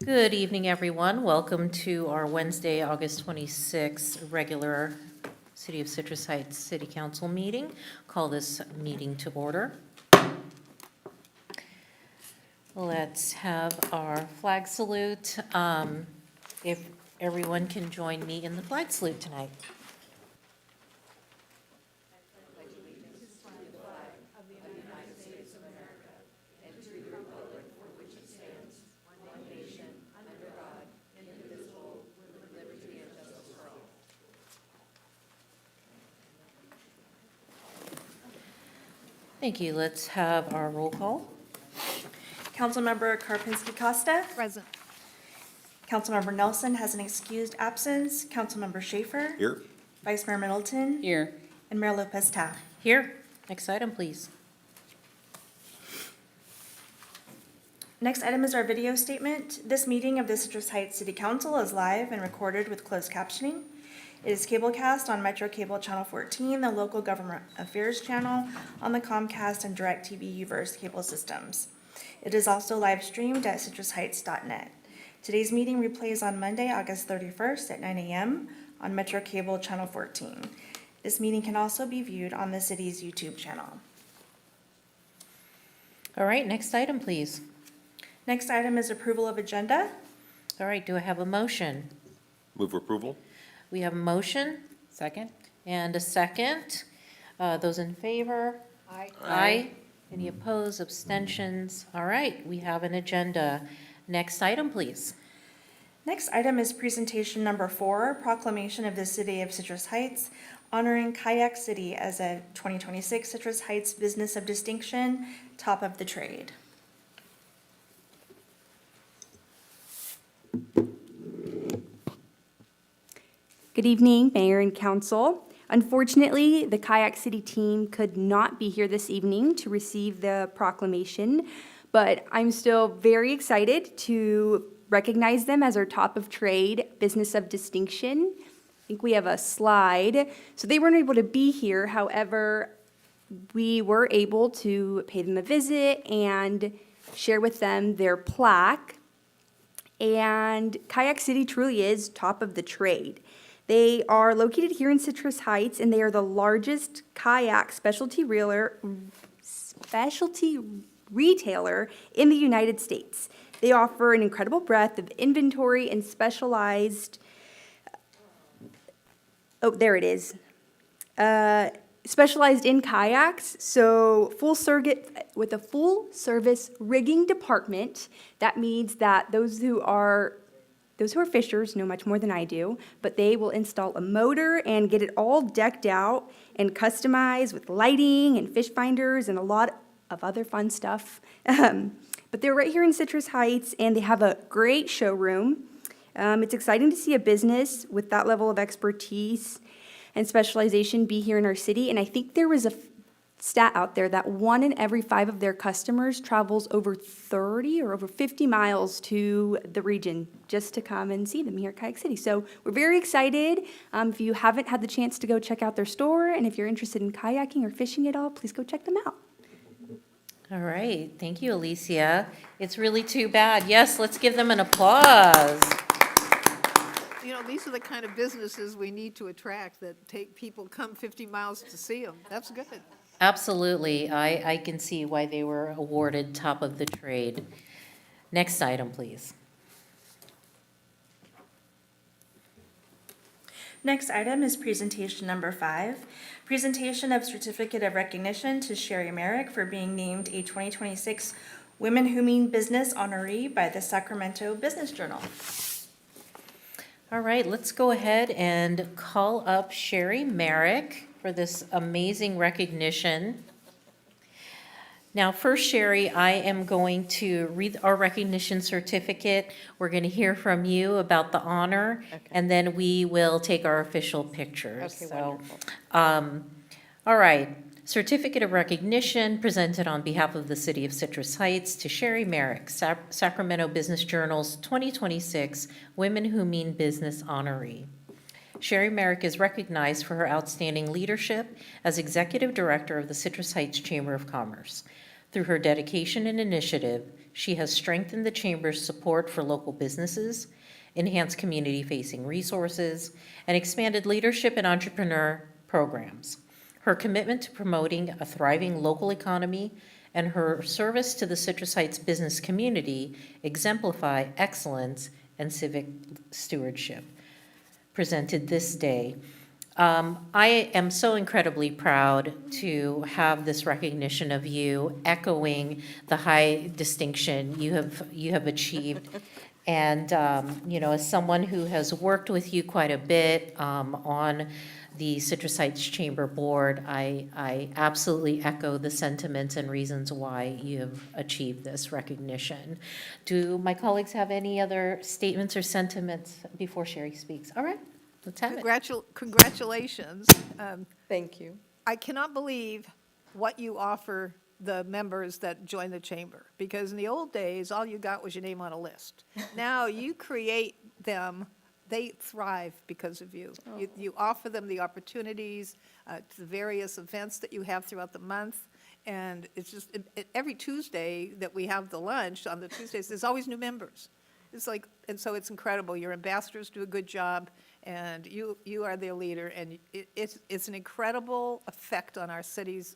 Good evening, everyone. Welcome to our Wednesday, August 26th regular City of Citrus Heights City Council meeting. Call this meeting to order. Let's have our flag salute. If everyone can join me in the flag salute tonight. Thank you. Let's have our roll call. Councilmember Karpinski-Costa. Present. Councilmember Nelson has an excused absence. Councilmember Schaefer. Here. Vice Mayor Middleton. Here. And Mayor Lopez-Taft. Here. Next item, please. Next item is our video statement. This meeting of the Citrus Heights City Council is live and recorded with closed captioning. It is cablecast on Metro Cable Channel 14, the local government affairs channel, on the Comcast and DirecTV Uverse cable systems. It is also live streamed at citrusheights.net. Today's meeting replays on Monday, August 31st at 9 a.m. on Metro Cable Channel 14. This meeting can also be viewed on the city's YouTube channel. All right, next item, please. Next item is approval of agenda. All right, do I have a motion? Move for approval. We have a motion Second. and a second. Those in favor? Aye. Aye. Any opposed, abstentions? All right, we have an agenda. Next item, please. Next item is presentation number 4, proclamation of the City of Citrus Heights, honoring Kayak City as a 2026 Citrus Heights Business of Distinction, top of the trade. Good evening, Mayor and Council. Unfortunately, the Kayak City team could not be here this evening to receive the proclamation, but I'm still very excited to recognize them as our top of trade business of distinction. I think we have a slide. So they weren't able to be here. However, we were able to pay them a visit and share with them their plaque. And Kayak City truly is top of the trade. They are located here in Citrus Heights, and they are the largest kayak specialty retailer in the United States. They offer an incredible breadth of inventory and specialized, specialized in kayaks, so with a full service rigging department. That means that those who are fishers know much more than I do, but they will install a motor and get it all decked out and customized with lighting and fish finders and a lot of other fun stuff. But they're right here in Citrus Heights, and they have a great showroom. It's exciting to see a business with that level of expertise and specialization be here in our city, and I think there was a stat out there that 1 in every 5 of their customers travels over 30 or over 50 miles to the region just to come and see them here at Kayak City. So we're very excited. If you haven't had the chance to go check out their store, and if you're interested in kayaking or fishing at all, please go check them out. All right, thank you, Alicia. It's really too bad. Yes, let's give them an applause. You know, these are the kind of businesses we need to attract, that people come 50 miles to see them. That's good. Absolutely. I can see why they were awarded top of the trade. Next item, please. Next item is presentation number 5, presentation of certificate of recognition to Sherry Merrick for being named a 2026 Women Who Mean Business honoree by the Sacramento Business Journal. All right, let's go ahead and call up Sherry Merrick for this amazing recognition. Now, first, Sherry, I am going to read our recognition certificate. We're going to hear from you about the honor, and then we will take our official pictures. Okay, wonderful. All right. Certificate of recognition presented on behalf of the City of Citrus Heights to Sherry Merrick, Sacramento Business Journal's 2026 Women Who Mean Business honoree. Sherry Merrick is recognized for her outstanding leadership as Executive Director of the Citrus Heights Chamber of Commerce. Through her dedication and initiative, she has strengthened the Chamber's support for local businesses, enhanced community-facing resources, and expanded leadership and entrepreneur programs. Her commitment to promoting a thriving local economy and her service to the Citrus Heights business community exemplify excellence and civic stewardship. Presented this day. I am so incredibly proud to have this recognition of you, echoing the high distinction you have achieved. And, as someone who has worked with you quite a bit on the Citrus Heights Chamber Board, I absolutely echo the sentiments and reasons why you have achieved this recognition. Do my colleagues have any other statements or sentiments before Sherry speaks? All right, let's have it. Congratulations. Thank you. I cannot believe what you offer the members that join the chamber, because in the old days, all you got was your name on a list. Now you create them, they thrive because of you. You offer them the opportunities to the various events that you have throughout the month, and it's just, every Tuesday that we have the lunch, on the Tuesdays, there's always new members. It's like, and so it's incredible. Your ambassadors do a good job, and you are their leader, and it's an incredible effect on our city's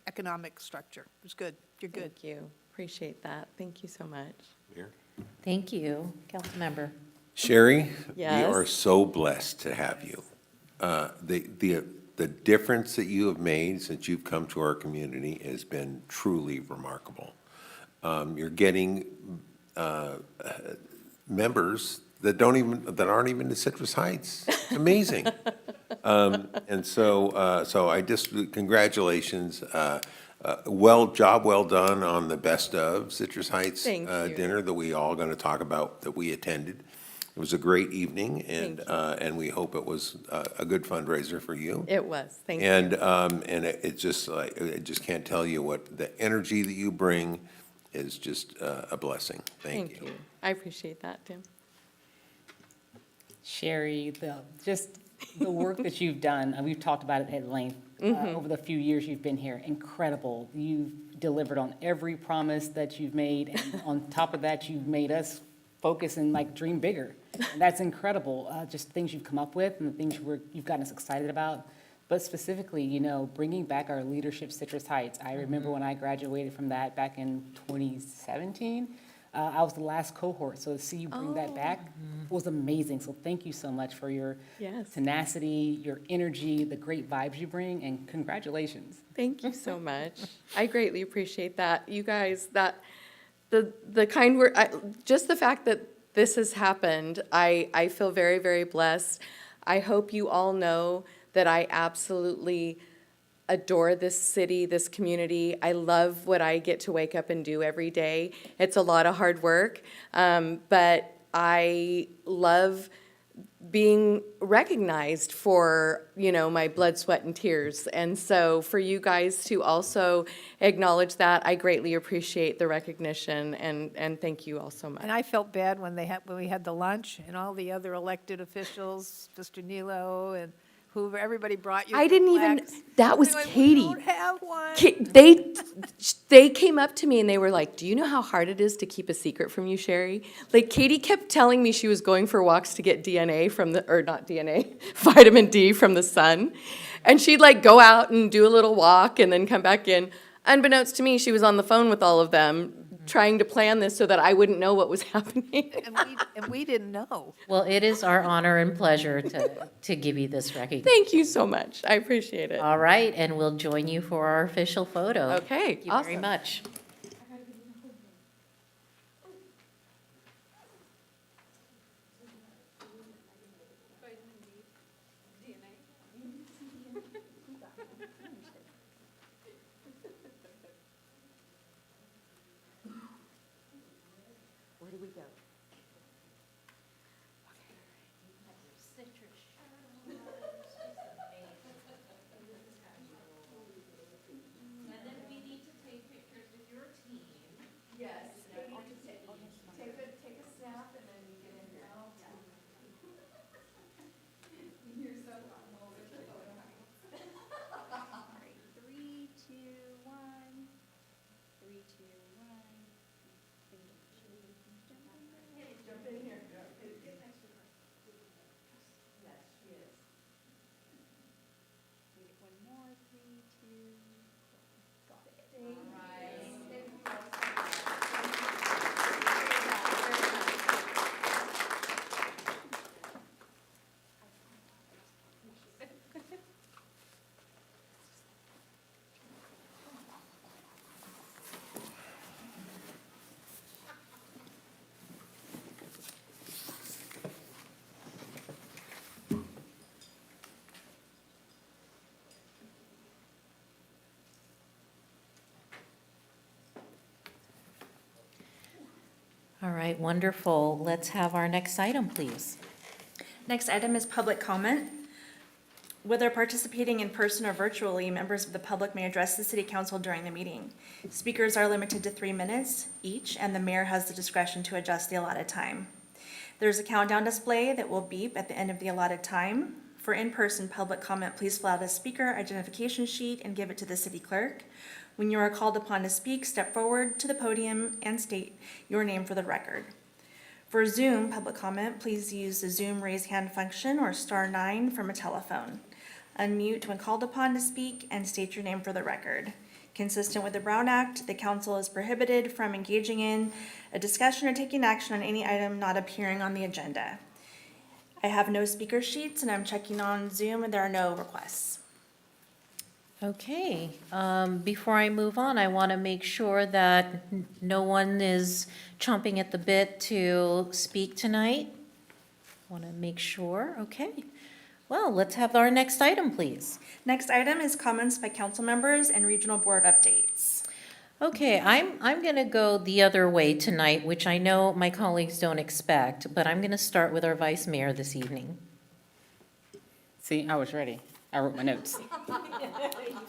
economic structure. It's good. You're good. Thank you. Appreciate that. Thank you so much. Mayor? Thank you, Councilmember. Sherry, we Yes. are so blessed to have you. The difference that you have made since you've come to our community has been truly remarkable. You're getting members that aren't even in Citrus Heights. It's amazing. And so I just, congratulations. Job well done on the Best of Citrus Heights Thank you. dinner that we all going to talk about, that we attended. It was a great evening, and and we hope it was a good fundraiser for you. It was. Thank you. And it's just like, I just can't tell you what the energy that you bring is just a blessing. Thank you. I appreciate that, Tim. Sherry, the work that you've done, and we've talked about it at length over the few years you've been here, incredible. You've delivered on every promise that you've made, and on top of that, you've made us focus and dream bigger. And that's incredible, just things you've come up with and the things you've gotten us excited about. But specifically, bringing back our leadership Citrus Heights. I remember when I graduated from that back in 2017. I was the last cohort, so to see you bring that back was amazing. So thank you so much for your Yes. tenacity, your energy, the great vibes you bring, and congratulations. Thank you so much. I greatly appreciate that. You guys, the kind word, just the fact that this has happened, I feel very, very blessed. I hope you all know that I absolutely adore this city, this community. I love what I get to wake up and do every day. It's a lot of hard work, but I love being recognized for, my blood, sweat, and tears. And so for you guys to also acknowledge that, I greatly appreciate the recognition, and thank you all so much. And I felt bad when we had the lunch, and all the other elected officials, Mr. Nilo and whoever, everybody brought you. I didn't even, plaques. that was They're like, Katie. We don't have one. They came up to me and they were like, "Do you know how hard it is to keep a secret from you, Sherry?" Like, Katie kept telling me she was going for walks to get DNA not DNA, vitamin D from the sun. And she'd go out and do a little walk and then come back in. Unbeknownst to me, she was on the phone with all of them, trying to plan this so that I wouldn't know what was happening. And we didn't know. Well, it is our honor and pleasure to give you this recognition. Thank you so much. I appreciate it. All right, and we'll join you for our official photo. Okay, Thank you very awesome. much. Where do we go? And then we need to take pictures with your team. Yes, take a snap and then you get in here. You're so comfortable with the photo. All right, 3, 2, 1. 3, 2, 1. All right, wonderful. Let's have our next item, please. Next item is public comment. Whether participating in person or virtually, members of the public may address the city council during the meeting. Speakers are limited to 3 minutes each, and the mayor has the discretion to adjust the allotted time. There's a countdown display that will beep at the end of the allotted time. For in-person public comment, please fill out a speaker identification sheet and give it to the city clerk. When you are called upon to speak, step forward to the podium and state your name for the record. For Zoom public comment, please use the Zoom raise hand function or *9 from a telephone. Unmute when called upon to speak and state your name for the record. Consistent with the Brown Act, the council is prohibited from engaging in a discussion or taking action on any item not appearing on the agenda. I have no speaker sheets and I'm checking on Zoom and there are no requests. Okay, before I move on, I want to make sure that no one is chomping at the bit to speak tonight. Want to make sure, okay. Well, let's have our next item, please. Next item is comments by council members and regional board updates. Okay, I'm going to go the other way tonight, which I know my colleagues don't expect, but I'm going to start with our vice mayor this evening. See, I was ready. I wrote my notes. You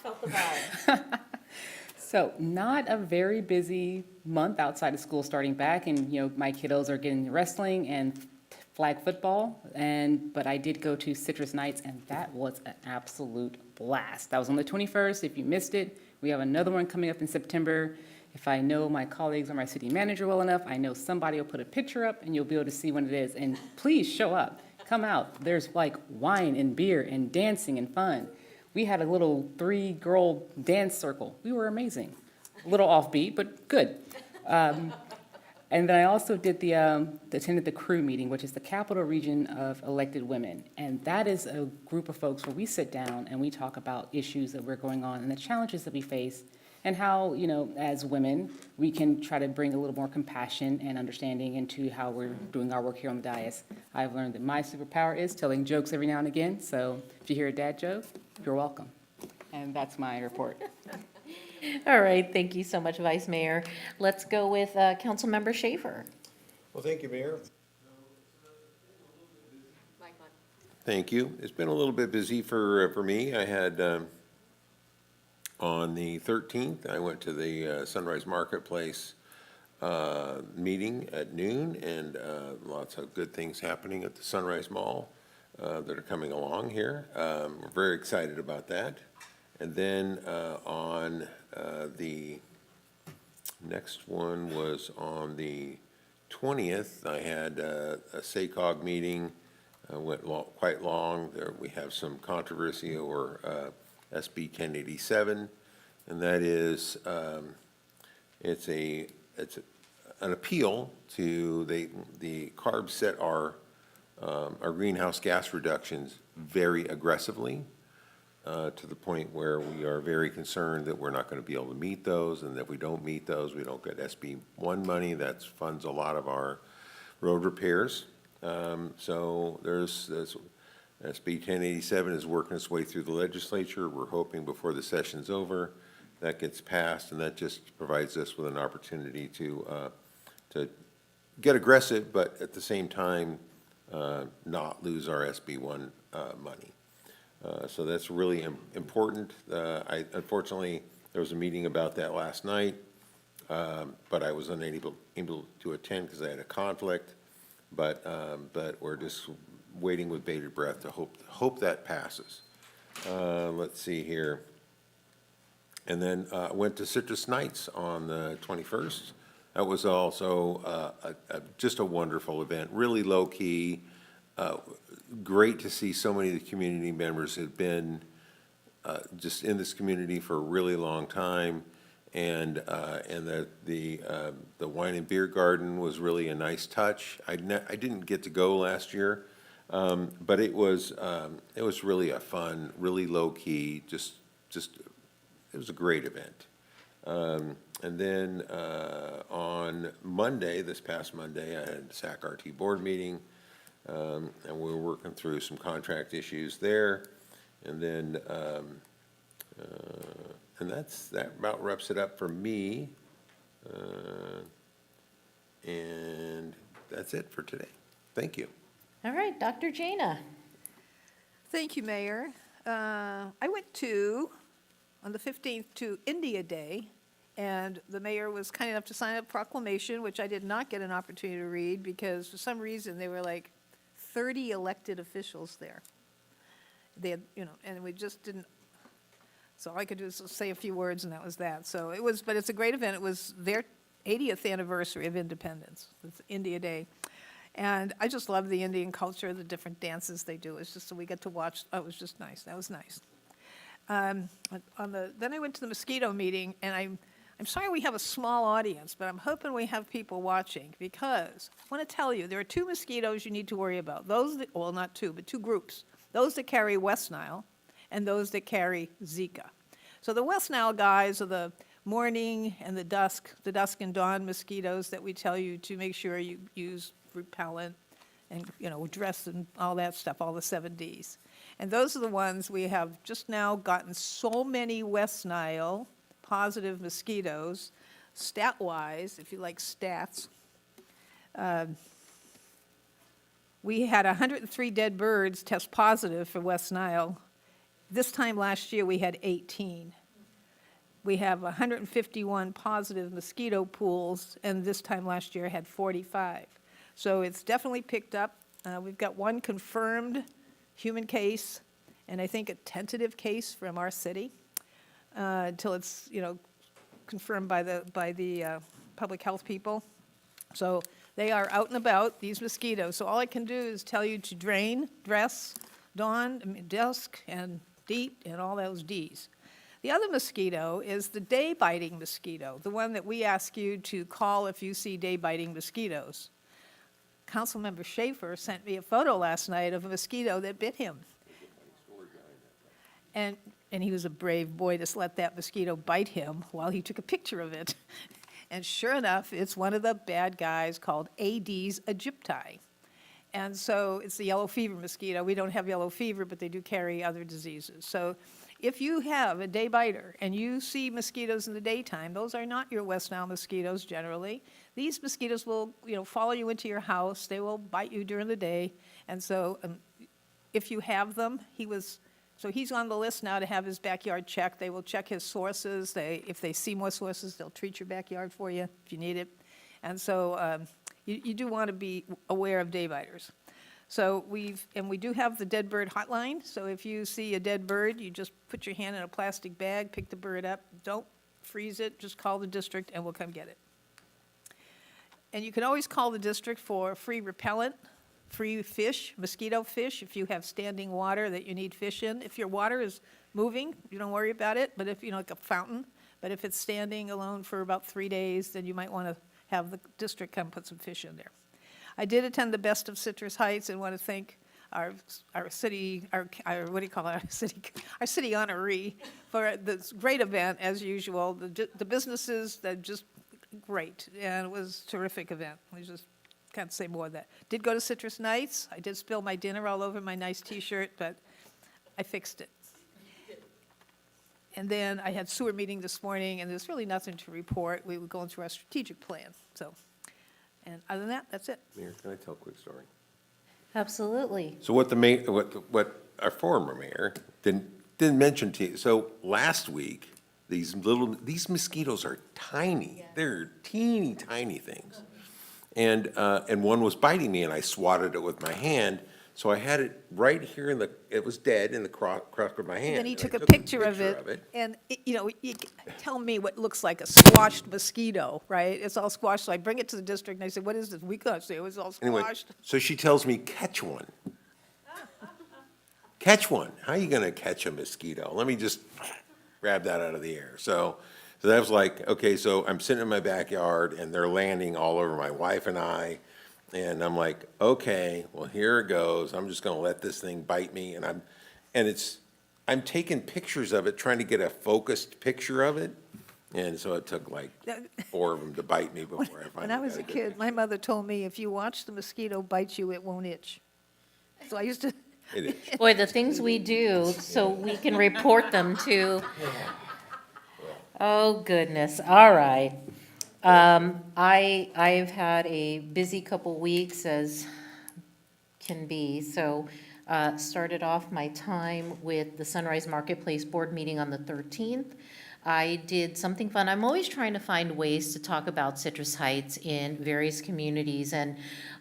felt the vibe. So not a very busy month outside of school starting back, and, my kiddos are getting wrestling and flag football, but I did go to Citrus Nights, and that was an absolute blast. That was on the 21st. If you missed it, we have another one coming up in September. If I know my colleagues or my city manager well enough, I know somebody will put a picture up, and you'll be able to see when it is. And please show up. Come out. There's like wine and beer and dancing and fun. We had a little 3-girl dance circle. We were amazing. A little offbeat, but good. And then I also did attended the crew meeting, which is the Capital Region of Elected Women. And that is a group of folks where we sit down and we talk about issues that were going on and the challenges that we face and how, as women, we can try to bring a little more compassion and understanding into how we're doing our work here on the dais. I've learned that my superpower is telling jokes every now and again. So if you hear a dad joke, you're welcome. And that's my report. All right, thank you so much, Vice Mayor. Let's go with Councilmember Schaefer. Well, thank you, Mayor. Thank you. It's been a little bit busy for me. I had, on the 13th, I went to the Sunrise Marketplace meeting at noon, and lots of good things happening at the Sunrise Mall that are coming along here. We're very excited about that. And then on the next one was on the 20th, I had a SACOG meeting, went quite long. There we have some controversy over SB 1087, and that is, it's an appeal to, the CARB set our greenhouse gas reductions very aggressively, to the point where we are very concerned that we're not going to be able to meet those, and if we don't meet those, we don't get SB 1 money. That funds a lot of our road repairs. So there's SB 1087 is working its way through the legislature. We're hoping before the session's over, that gets passed, and that just provides us with an opportunity to get aggressive, but at the same time, not lose our SB 1 money. So that's really important. Unfortunately, there was a meeting about that last night, but I was unable to attend because I had a conflict. But we're just waiting with bated breath to hope that passes. Let's see here. And then went to Citrus Nights on the 21st. That was also just a wonderful event, really low key. Great to see so many of the community members who have been just in this community for a really long time, and the wine and beer garden was really a nice touch. I didn't get to go last year, but it was really a fun, really low key, just it was a great event. And then on Monday, this past Monday, I had a SAC-RT board meeting. And we were working through some contract issues there, and then that about wraps it up for me. And that's it for today. Thank you. All right, Dr. Jana. Thank you, Mayor. I went on the 15th, to India Day, and the mayor was kind enough to sign a proclamation, which I did not get an opportunity to read because for some reason there were like 30 elected officials there. They had, and we just didn't, so all I could do was say a few words and that was that. So it was, but it's a great event. It was their 80th anniversary of independence. It's India Day. And I just love the Indian culture, the different dances they do. It's just, so we get to watch, oh, it was just nice. That was nice. Then I went to the mosquito meeting, and I'm sorry we have a small audience, but I'm hoping we have people watching, because I want to tell you, there are two mosquitoes you need to worry about. Those that, well, not two, but two groups. Those that carry West Nile and those that carry Zika. So the West Nile guys are the morning and the dusk and dawn mosquitoes that we tell you to make sure you use repellent and, dress and all that stuff, all the 7 Ds. And those are the ones we have just now gotten so many West Nile positive mosquitoes, stat-wise, if you like stats. We had 103 dead birds test positive for West Nile. This time last year, we had 18. We have 151 positive mosquito pools, and this time last year had 45. So it's definitely picked up. We've got one confirmed human case, and I think a tentative case from our city, until it's, confirmed by the public health people. So they are out and about, these mosquitoes. So all I can do is tell you to drain, dress, dawn, dusk, and deep, and all those Ds. The other mosquito is the day-biting mosquito, the one that we ask you to call if you see day-biting mosquitoes. Councilmember Schaefer sent me a photo last night of a mosquito that bit him. And he was a brave boy to let that mosquito bite him while he took a picture of it. And sure enough, it's one of the bad guys called Aedes aegypti. And so it's the yellow fever mosquito. We don't have yellow fever, but they do carry other diseases. So if you have a day biter and you see mosquitoes in the daytime, those are not your West Nile mosquitoes generally. These mosquitoes will, follow you into your house. They will bite you during the day. And so if you have them, so he's on the list now to have his backyard checked. They will check his sources. If they see more sources, they'll treat your backyard for you if you need it. And so you do want to be aware of day biters. So we do have the dead bird hotline. So if you see a dead bird, you just put your hand in a plastic bag, pick the bird up. Don't freeze it. Just call the district and we'll come get it. And you can always call the district for free repellent, free fish, mosquito fish, if you have standing water that you need fish in. If your water is moving, you don't worry about it, but if, like a fountain, but if it's standing alone for about 3 days, then you might want to have the district come put some fish in there. I did attend the Best of Citrus Heights and want to thank our city, our city honoree for this great event, as usual. The businesses, that just great, and it was a terrific event. We just can't say more of that. Did go to Citrus Nights. I did spill my dinner all over my nice T-shirt, but I fixed it. And then I had sewer meeting this morning, and there's really nothing to report. We were going through our strategic plan. So, and other than that, that's it. Mayor, can I tell a quick story? Absolutely. So what our former mayor didn't mention to you, so last week, these mosquitoes are tiny. They're teeny tiny things. And one was biting me, and I swatted it with my hand. So I had it right here it was dead in the crook of my hand. And then he and I took a picture of it, and, you tell me what looks like a squashed mosquito, right? It's all squashed, so I bring it to the district, and I said, what is this? We can't say it was all Anyway, squashed. so she tells me, catch one. Catch one. How are you gonna catch a mosquito? Let me just grab that out of the air. So that was like, okay, so I'm sitting in my backyard, and they're landing all over my wife and I. And I'm like, okay, well, here it goes. I'm just gonna let this thing bite me, and I'm taking pictures of it, trying to get a focused picture of it. And so it took like 4 of them to bite me before I finally When I was got a it. kid, my mother told me, if you watch the mosquito bite you, it won't itch. So I used to, It is. Boy, the things we do so we can report them to. Oh, goodness. All right. I've had a busy couple weeks as can be, so started off my time with the Sunrise Marketplace Board meeting on the 13th. I did something fun. I'm always trying to find ways to talk about Citrus Heights in various communities, and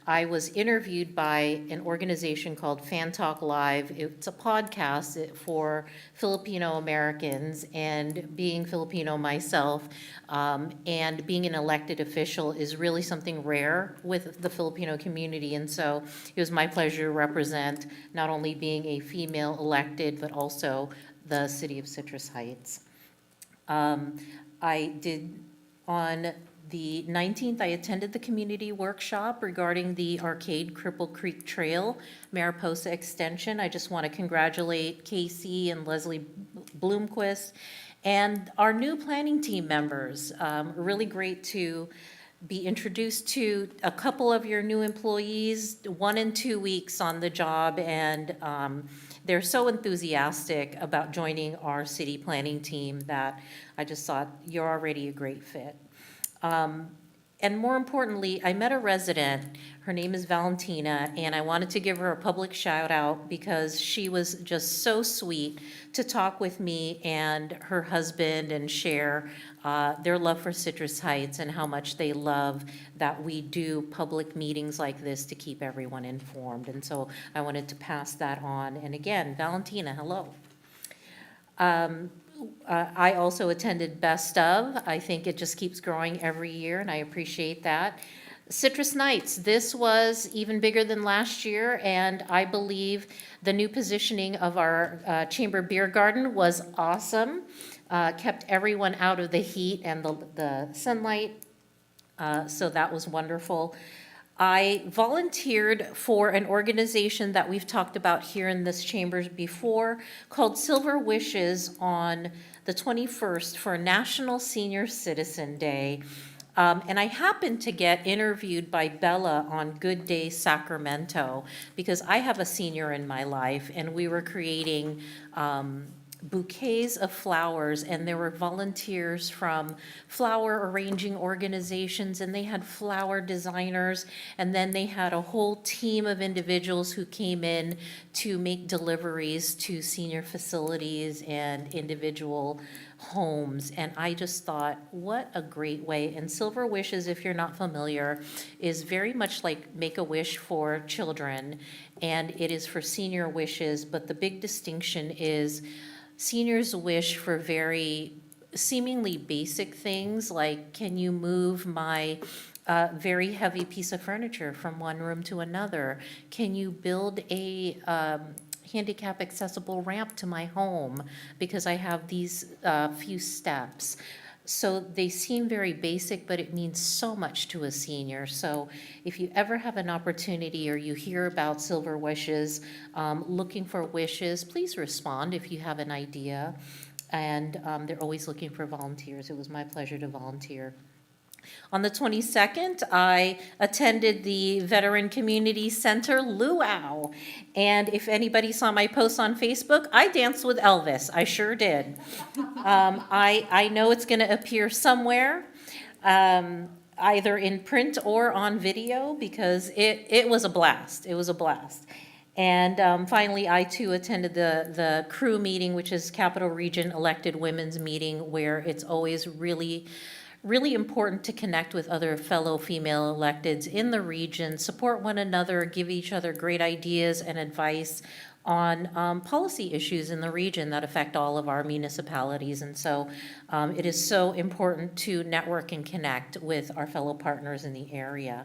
I was interviewed by an organization called Fan Talk Live. It's a podcast for Filipino Americans, and being Filipino myself, and being an elected official is really something rare with the Filipino community, and so it was my pleasure to represent not only being a female elected, but also the city of Citrus Heights. I did, on the 19th, I attended the community workshop regarding the Arcade Cripple Creek Trail, Mariposa Extension. I just want to congratulate Casey and Leslie Bloomquist and our new planning team members. Really great to be introduced to a couple of your new employees, 1 and 2 weeks on the job, and they're so enthusiastic about joining our city planning team that I just thought you're already a great fit. And more importantly, I met a resident, her name is Valentina, and I wanted to give her a public shout out because she was just so sweet to talk with me and her husband and share their love for Citrus Heights and how much they love that we do public meetings like this to keep everyone informed. And so I wanted to pass that on. And again, Valentina, hello. I also attended Best Of. I think it just keeps growing every year, and I appreciate that. Citrus Nights, this was even bigger than last year, and I believe the new positioning of our chamber beer garden was awesome. Kept everyone out of the heat and the sunlight, so that was wonderful. I volunteered for an organization that we've talked about here in this chamber before called Silver Wishes on the 21st for National Senior Citizen Day. And I happened to get interviewed by Bella on Good Day Sacramento because I have a senior in my life, and we were creating bouquets of flowers, and there were volunteers from flower arranging organizations, and they had flower designers, and then they had a whole team of individuals who came in to make deliveries to senior facilities and individual homes. And I just thought, what a great way. And Silver Wishes, if you're not familiar, is very much like Make-A-Wish for children, and it is for senior wishes, but the big distinction is seniors wish for very seemingly basic things, like, can you move my very heavy piece of furniture from one room to another? Can you build a handicap accessible ramp to my home because I have these few steps? So they seem very basic, but it means so much to a senior. So if you ever have an opportunity or you hear about Silver Wishes, looking for wishes, please respond if you have an idea. And they're always looking for volunteers. It was my pleasure to volunteer. On the 22nd, I attended the Veteran Community Center Luau. And if anybody saw my post on Facebook, I danced with Elvis. I sure did. I know it's going to appear somewhere, either in print or on video, because it was a blast. It was a blast. And finally, I too attended the crew meeting, which is Capital Region Elected Women's Meeting, where it's always really important to connect with other fellow female electeds in the region, support one another, give each other great ideas and advice on policy issues in the region that affect all of our municipalities. And so it is so important to network and connect with our fellow partners in the area.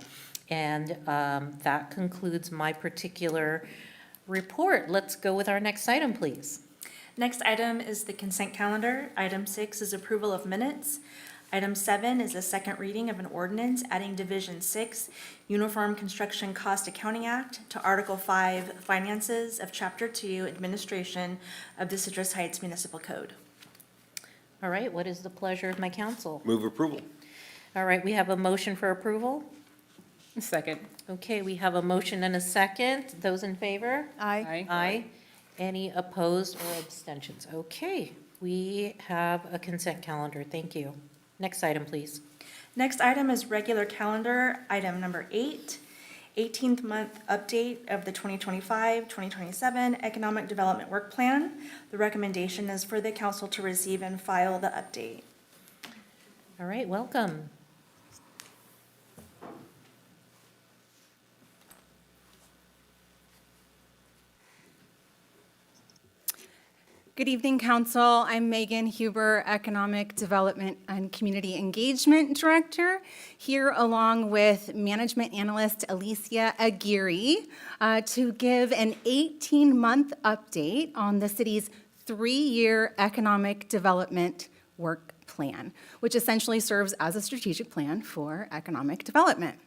And that concludes my particular report. Let's go with our next item, please. Next item is the consent calendar. Item 6 is approval of minutes. Item 7 is a second reading of an ordinance adding Division 6, Uniform Construction Cost Accounting Act, to Article 5, Finances of Chapter 2, Administration of the Citrus Heights Municipal Code. All right, what is the pleasure of my council? Move approval. All right, we have a motion for approval. Second. Okay, we have a motion and a second. Those in favor? Aye. Aye. Any opposed or abstentions? Okay, we have a consent calendar. Thank you. Next item, please. Next item is regular calendar, item number 8, 18th month update of the 2025-2027 Economic Development Work Plan. The recommendation is for the council to receive and file the update. All right, welcome. Good evening, Council. I'm Megan Huber, Economic Development and Community Engagement Director, here along with Management Analyst Alicia Aguirre to give an 18-month update on the city's 3-year economic development work plan, which essentially serves as a strategic plan for economic development.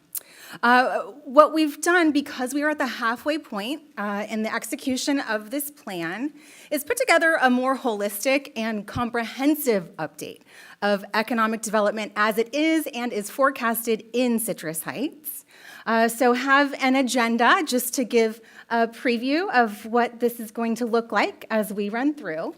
What we've done, because we are at the halfway point in the execution of this plan, is put together a more holistic and comprehensive update of economic development as it is and is forecasted in Citrus Heights. So have an agenda just to give a preview of what this is going to look like as we run through.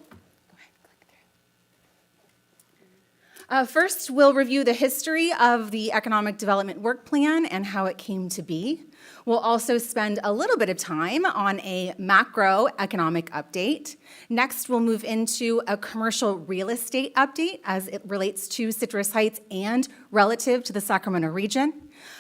First, we'll review the history of the Economic Development Work Plan and how it came to be. We'll also spend a little bit of time on a macroeconomic update. Next, we'll move into a commercial real estate update as it relates to Citrus Heights and relative to the Sacramento region.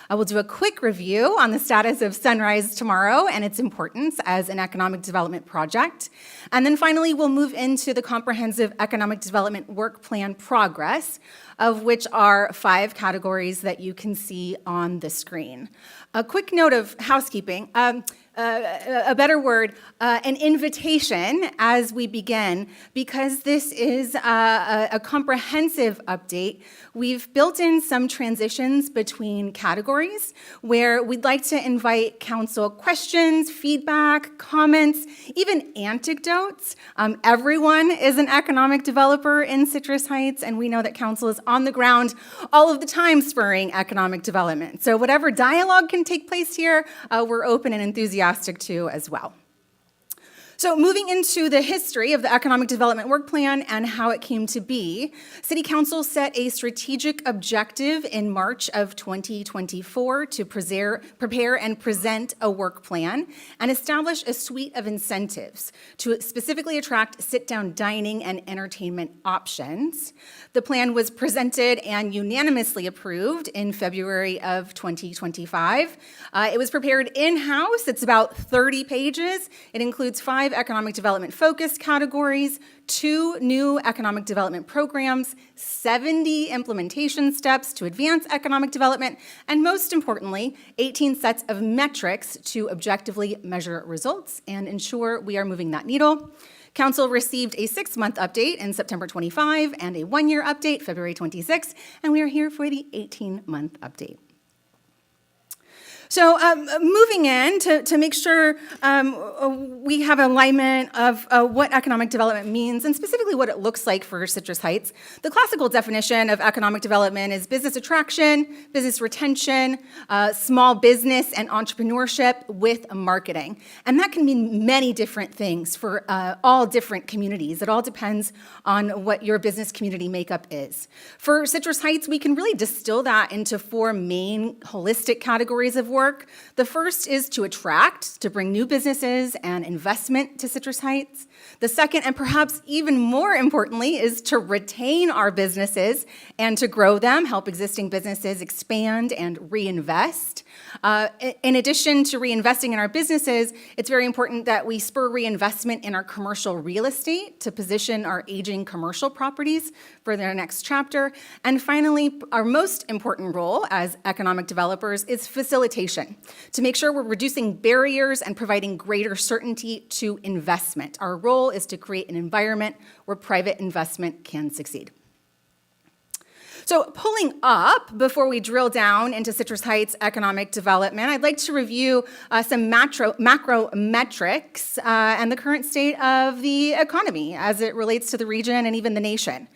I will do a quick review on the status of Sunrise Tomorrow and its importance as an economic development project. And then finally, we'll move into the comprehensive economic development work plan progress, of which are 5 categories that you can see on the screen. A quick note of housekeeping. A better word, an invitation as we begin, because this is a comprehensive update. We've built in some transitions between categories where we'd like to invite council questions, feedback, comments, even anecdotes. Everyone is an economic developer in Citrus Heights, and we know that council is on the ground all of the time spurring economic development. So whatever dialogue can take place here, we're open and enthusiastic to as well. So moving into the history of the Economic Development Work Plan and how it came to be, City Council set a strategic objective in March of 2024 to prepare and present a work plan and establish a suite of incentives to specifically attract sit-down dining and entertainment options. The plan was presented and unanimously approved in February of 2025. It was prepared in-house. It's about 30 pages. It includes 5 economic development focus categories, 2 new economic development programs, 70 implementation steps to advance economic development, and most importantly, 18 sets of metrics to objectively measure results and ensure we are moving that needle. Council received a 6-month update in September 25 and a 1-year update February 26, and we are here for the 18-month update. So moving in to make sure we have alignment of what economic development means and specifically what it looks like for Citrus Heights. The classical definition of economic development is business attraction, business retention, small business and entrepreneurship with marketing. And that can mean many different things for all different communities. It all depends on what your business community makeup is. For Citrus Heights, we can really distill that into 4 main holistic categories of work. The first is to attract, to bring new businesses and investment to Citrus Heights. The second, and perhaps even more importantly, is to retain our businesses and to grow them, help existing businesses expand and reinvest. In addition to reinvesting in our businesses, it's very important that we spur reinvestment in our commercial real estate to position our aging commercial properties for their next chapter. And finally, our most important role as economic developers is facilitation, to make sure we're reducing barriers and providing greater certainty to investment. Our role is to create an environment where private investment can succeed. So pulling up, before we drill down into Citrus Heights economic development, I'd like to review some macro metrics and the current state of the economy as it relates to the region and even the nation.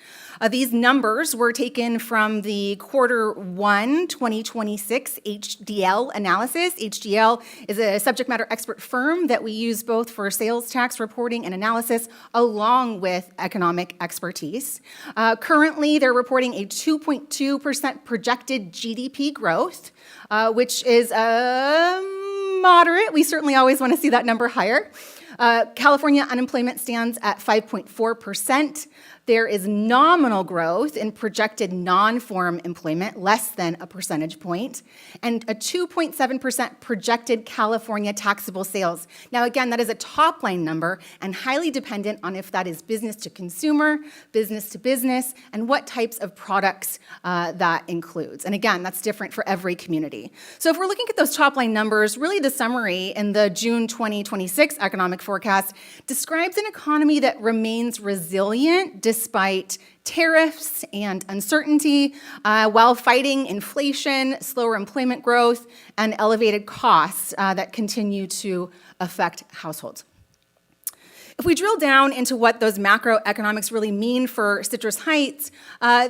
These numbers were taken from the Q1 2026 HDL analysis. HDL is a subject matter expert firm that we use both for sales tax reporting and analysis, along with economic expertise. Currently, they're reporting a 2.2% projected GDP growth, which is moderate. We certainly always want to see that number higher. California unemployment stands at 5.4%. There is nominal growth in projected non-farm employment, less than a percentage point, and a 2.7% projected California taxable sales. Now, again, that is a top-line number and highly dependent on if that is business to consumer, business to business, and what types of products that includes. And again, that's different for every community. So if we're looking at those top-line numbers, really the summary in the June 2026 economic forecast describes an economy that remains resilient despite tariffs and uncertainty, while fighting inflation, slower employment growth, and elevated costs that continue to affect households. If we drill down into what those macroeconomics really mean for Citrus Heights,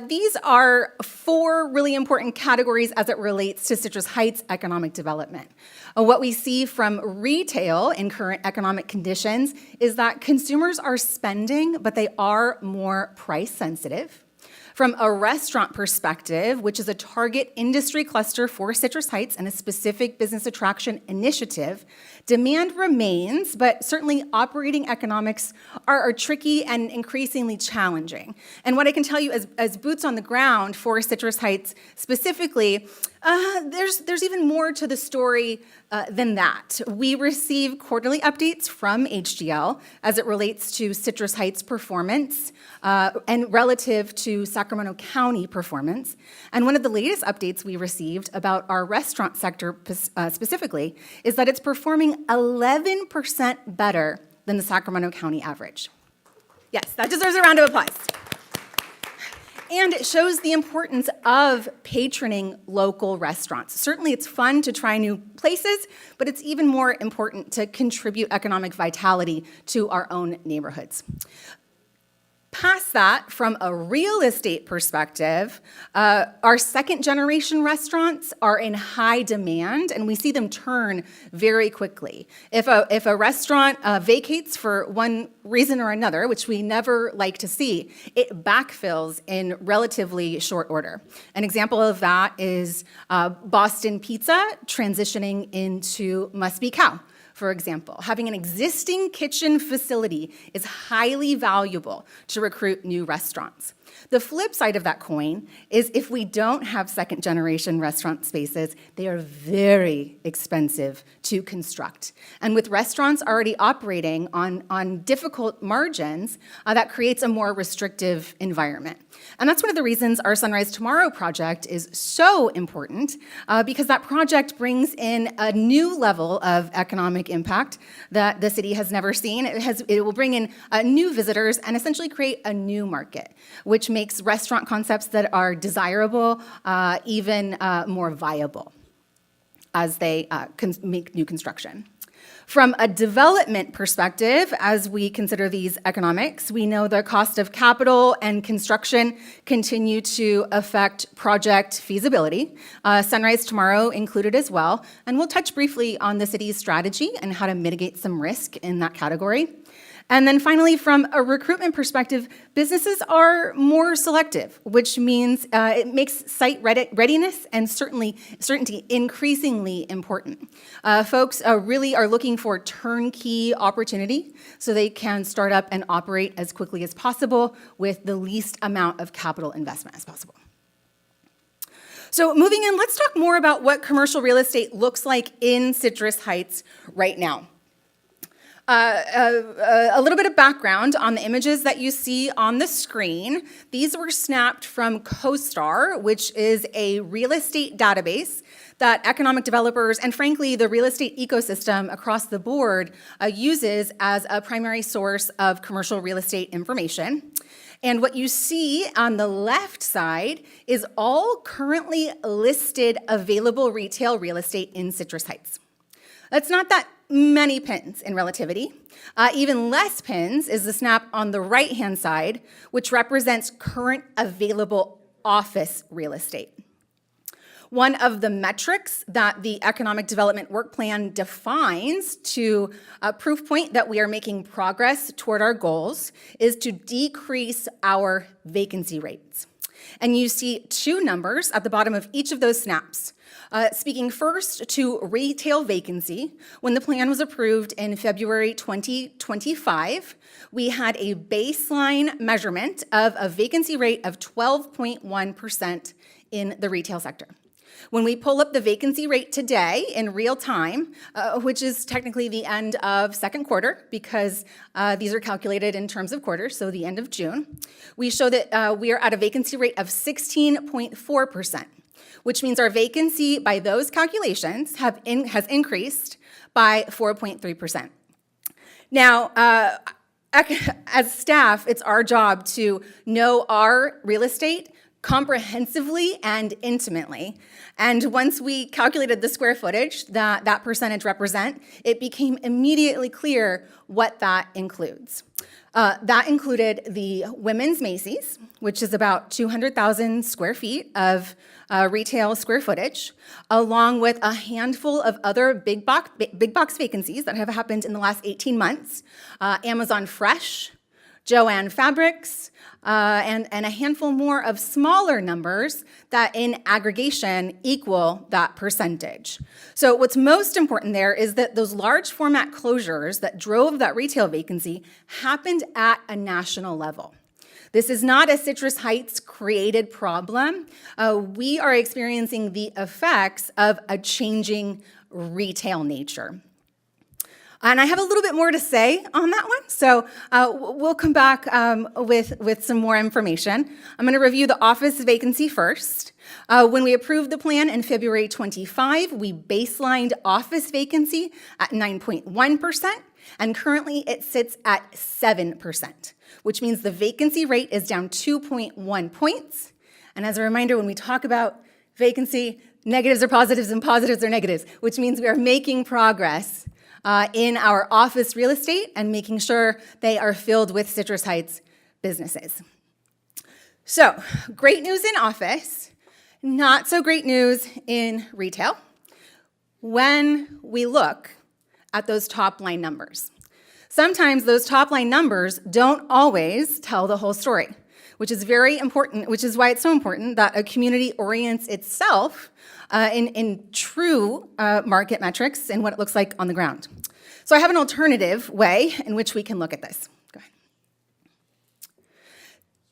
these are 4 really important categories as it relates to Citrus Heights economic development. What we see from retail in current economic conditions is that consumers are spending, but they are more price sensitive. From a restaurant perspective, which is a target industry cluster for Citrus Heights and a specific business attraction initiative, demand remains, but certainly operating economics are tricky and increasingly challenging. And what I can tell you as boots on the ground for Citrus Heights specifically, there's even more to the story than that. We receive quarterly updates from HDL as it relates to Citrus Heights performance and relative to Sacramento County performance. And one of the latest updates we received about our restaurant sector specifically is that it's performing 11% better than the Sacramento County average. Yes, that deserves a round of applause. And it shows the importance of patroning local restaurants. Certainly it's fun to try new places, but it's even more important to contribute economic vitality to our own neighborhoods. Past that, from a real estate perspective, our second-generation restaurants are in high demand, and we see them turn very quickly. If a restaurant vacates for one reason or another, which we never like to see, it backfills in relatively short order. An example of that is Boston Pizza transitioning into Must Be Cow. For example, having an existing kitchen facility is highly valuable to recruit new restaurants. The flip side of that coin is if we don't have second-generation restaurant spaces, they are very expensive to construct. And with restaurants already operating on difficult margins, that creates a more restrictive environment. And that's one of the reasons our Sunrise Tomorrow project is so important, because that project brings in a new level of economic impact that the city has never seen. It will bring in new visitors and essentially create a new market, which makes restaurant concepts that are desirable even more viable as they make new construction. From a development perspective, as we consider these economics, we know the cost of capital and construction continue to affect project feasibility. Sunrise Tomorrow included as well, and we'll touch briefly on the city's strategy and how to mitigate some risk in that category. And then finally, from a recruitment perspective, businesses are more selective, which means it makes site readiness and certainty increasingly important. Folks really are looking for turnkey opportunity so they can start up and operate as quickly as possible with the least amount of capital investment as possible. So moving in, let's talk more about what commercial real estate looks like in Citrus Heights right now. A little bit of background on the images that you see on the screen. These were snapped from CoStar, which is a real estate database that economic developers and frankly the real estate ecosystem across the board uses as a primary source of commercial real estate information. And what you see on the left side is all currently listed available retail real estate in Citrus Heights. That's not that many pins in relativity. Even less pins is the snap on the right-hand side, which represents current available office real estate. One of the metrics that the Economic Development Work Plan defines to proof point that we are making progress toward our goals is to decrease our vacancy rates. And you see two numbers at the bottom of each of those snaps. Speaking first to retail vacancy, when the plan was approved in February 2025, we had a baseline measurement of a vacancy rate of 12.1% in the retail sector. When we pull up the vacancy rate today in real time, which is technically the end of second quarter because these are calculated in terms of quarters, so the end of June, we show that we are at a vacancy rate of 16.4%, which means our vacancy by those calculations has increased by 4.3%. Now, as staff, it's our job to know our real estate comprehensively and intimately. And once we calculated the square footage that percentage represent, it became immediately clear what that includes. That included the women's Macy's, which is about 200,000 square feet of retail square footage, along with a handful of other big box vacancies that have happened in the last 18 months. Amazon Fresh, Joann Fabrics, and a handful more of smaller numbers that in aggregation equal that percentage. So what's most important there is that those large format closures that drove that retail vacancy happened at a national level. This is not a Citrus Heights created problem. We are experiencing the effects of a changing retail nature. And I have a little bit more to say on that one, so we'll come back with some more information. I'm going to review the office vacancy first. When we approved the plan in February 25, we baselined office vacancy at 9.1%, and currently it sits at 7%, which means the vacancy rate is down 2.1 points. And as a reminder, when we talk about vacancy, negatives are positives and positives are negatives, which means we are making progress in our office real estate and making sure they are filled with Citrus Heights businesses. So, great news in office, not so great news in retail when we look at those top line numbers. Sometimes those top line numbers don't always tell the whole story, which is very important, which is why it's so important that a community orients itself in true market metrics and what it looks like on the ground. So I have an alternative way in which we can look at this. Go ahead.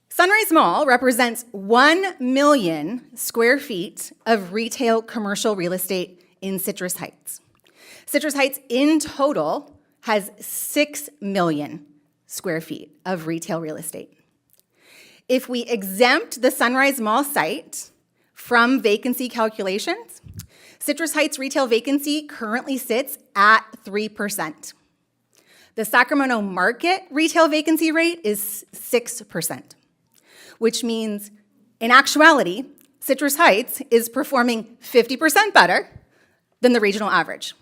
Sunrise Mall represents 1 million square feet of retail commercial real estate in Citrus Heights. Citrus Heights in total has 6 million square feet of retail real estate. If we exempt the Sunrise Mall site from vacancy calculations, Citrus Heights retail vacancy currently sits at 3%. The Sacramento market retail vacancy rate is 6%, which means in actuality, Citrus Heights is performing 50% better than the regional average.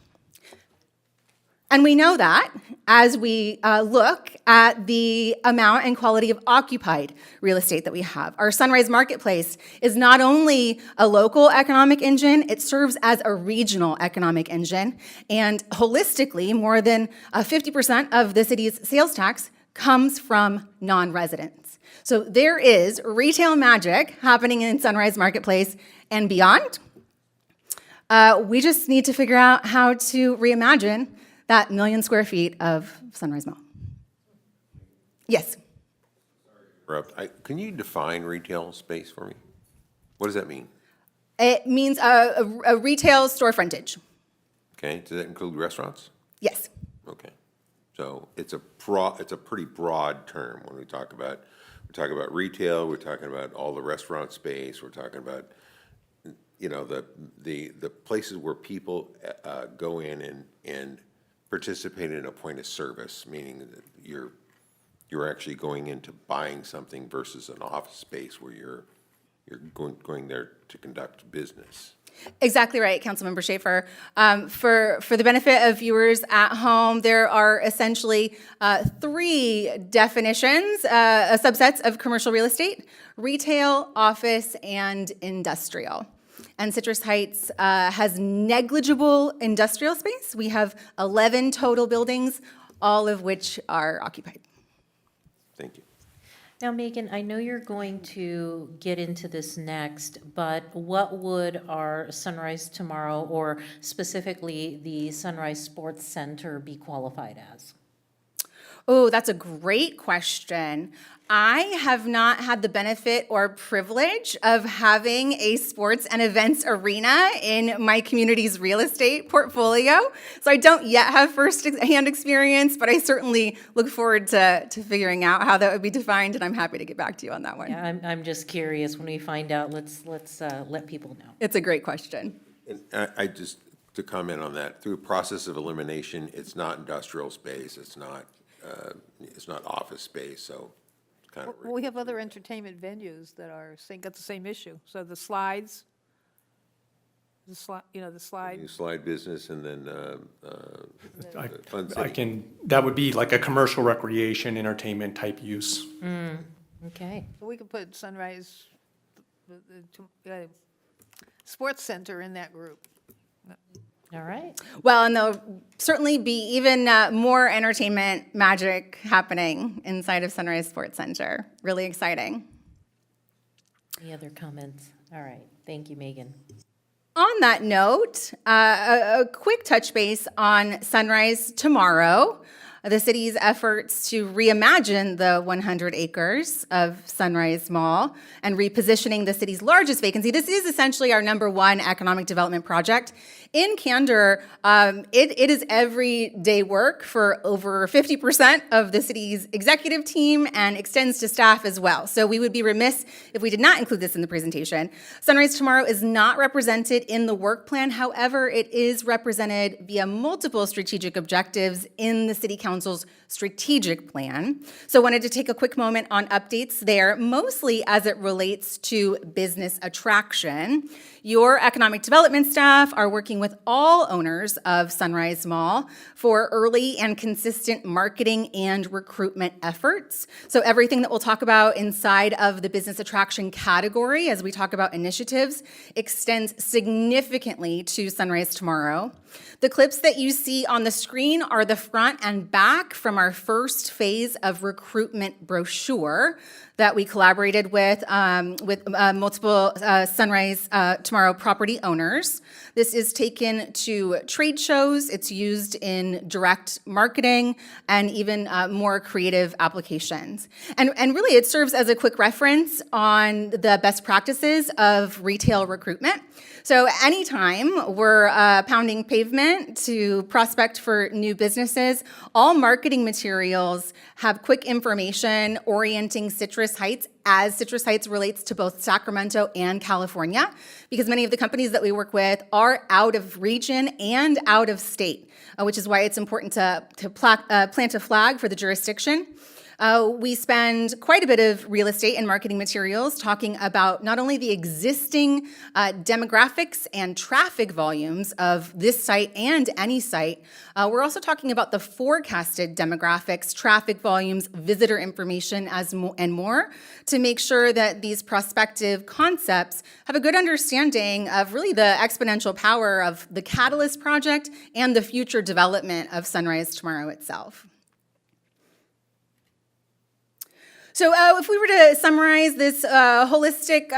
And we know that as we look at the amount and quality of occupied real estate that we have. Our Sunrise Marketplace is not only a local economic engine, it serves as a regional economic engine. And holistically, more than 50% of the city's sales tax comes from non-residents. So there is retail magic happening in Sunrise Marketplace and beyond. We just need to figure out how to reimagine that 1 million square feet of Sunrise Mall. Yes? Can you define retail space for me? What does that mean? It means a retail store frontage. Okay, does that include restaurants? Yes. Okay, so it's a pretty broad term when we're talking about retail, we're talking about all the restaurant space, we're talking about, you know, the places where people go in and participate in a point of service, meaning that you're actually going into buying something versus an office space where you're you're going there to conduct business. Exactly right, Councilmember Schaefer. For the benefit of viewers at home, there are essentially three definitions, subsets of commercial real estate: retail, office, and industrial. And Citrus Heights has negligible industrial space. We have 11 total buildings, all of which are occupied. Thank you. Now, Megan, I know you're going to get into this next, but what would our Sunrise Tomorrow, or specifically the Sunrise Sports Center, be qualified as? Oh, that's a great question. I have not had the benefit or privilege of having a sports and events arena in my community's real estate portfolio. So I don't yet have first-hand experience, but I certainly look forward to figuring out how that would be defined, and I'm happy to get back to you on that one. Yeah, I'm just curious. When we find out, let's let people know. It's a great question. And I just, to comment on that, through a process of elimination, it's not industrial space, it's not office space, so it's kind of. Well, we have other entertainment venues that are, got the same issue. So the slides, the slide. New slide business and then Fun City. That would be like a commercial recreation, entertainment type use. Okay. We could put Sunrise, Sports Center in that group. All right. Well, and there'll certainly be even more entertainment magic happening inside of Sunrise Sports Center. Really exciting. Any other comments? All right. Thank you, Megan. On that note, a quick touch base on Sunrise Tomorrow, the city's efforts to reimagine the 100 acres of Sunrise Mall and repositioning the city's largest vacancy. This is essentially our #1 economic development project. In candor, it is everyday work for over 50% of the city's executive team and extends to staff as well. So we would be remiss if we did not include this in the presentation. Sunrise Tomorrow is not represented in the work plan. However, it is represented via multiple strategic objectives in the City Council's strategic plan. So I wanted to take a quick moment on updates there, mostly as it relates to business attraction. Your economic development staff are working with all owners of Sunrise Mall for early and consistent marketing and recruitment efforts. So everything that we'll talk about inside of the business attraction category as we talk about initiatives extends significantly to Sunrise Tomorrow. The clips that you see on the screen are the front and back from our first phase of recruitment brochure that we collaborated with multiple Sunrise Tomorrow property owners. This is taken to trade shows. It's used in direct marketing and even more creative applications. And really, it serves as a quick reference on the best practices of retail recruitment. So anytime we're pounding pavement to prospect for new businesses, all marketing materials have quick information orienting Citrus Heights as Citrus Heights relates to both Sacramento and California, because many of the companies that we work with are out of region and out of state, which is why it's important to plant a flag for the jurisdiction. We spend quite a bit of real estate and marketing materials talking about not only the existing demographics and traffic volumes of this site and any site, we're also talking about the forecasted demographics, traffic volumes, visitor information, and more to make sure that these prospective concepts have a good understanding of really the exponential power of the Catalyst project and the future development of Sunrise Tomorrow itself. So if we were to summarize this holistic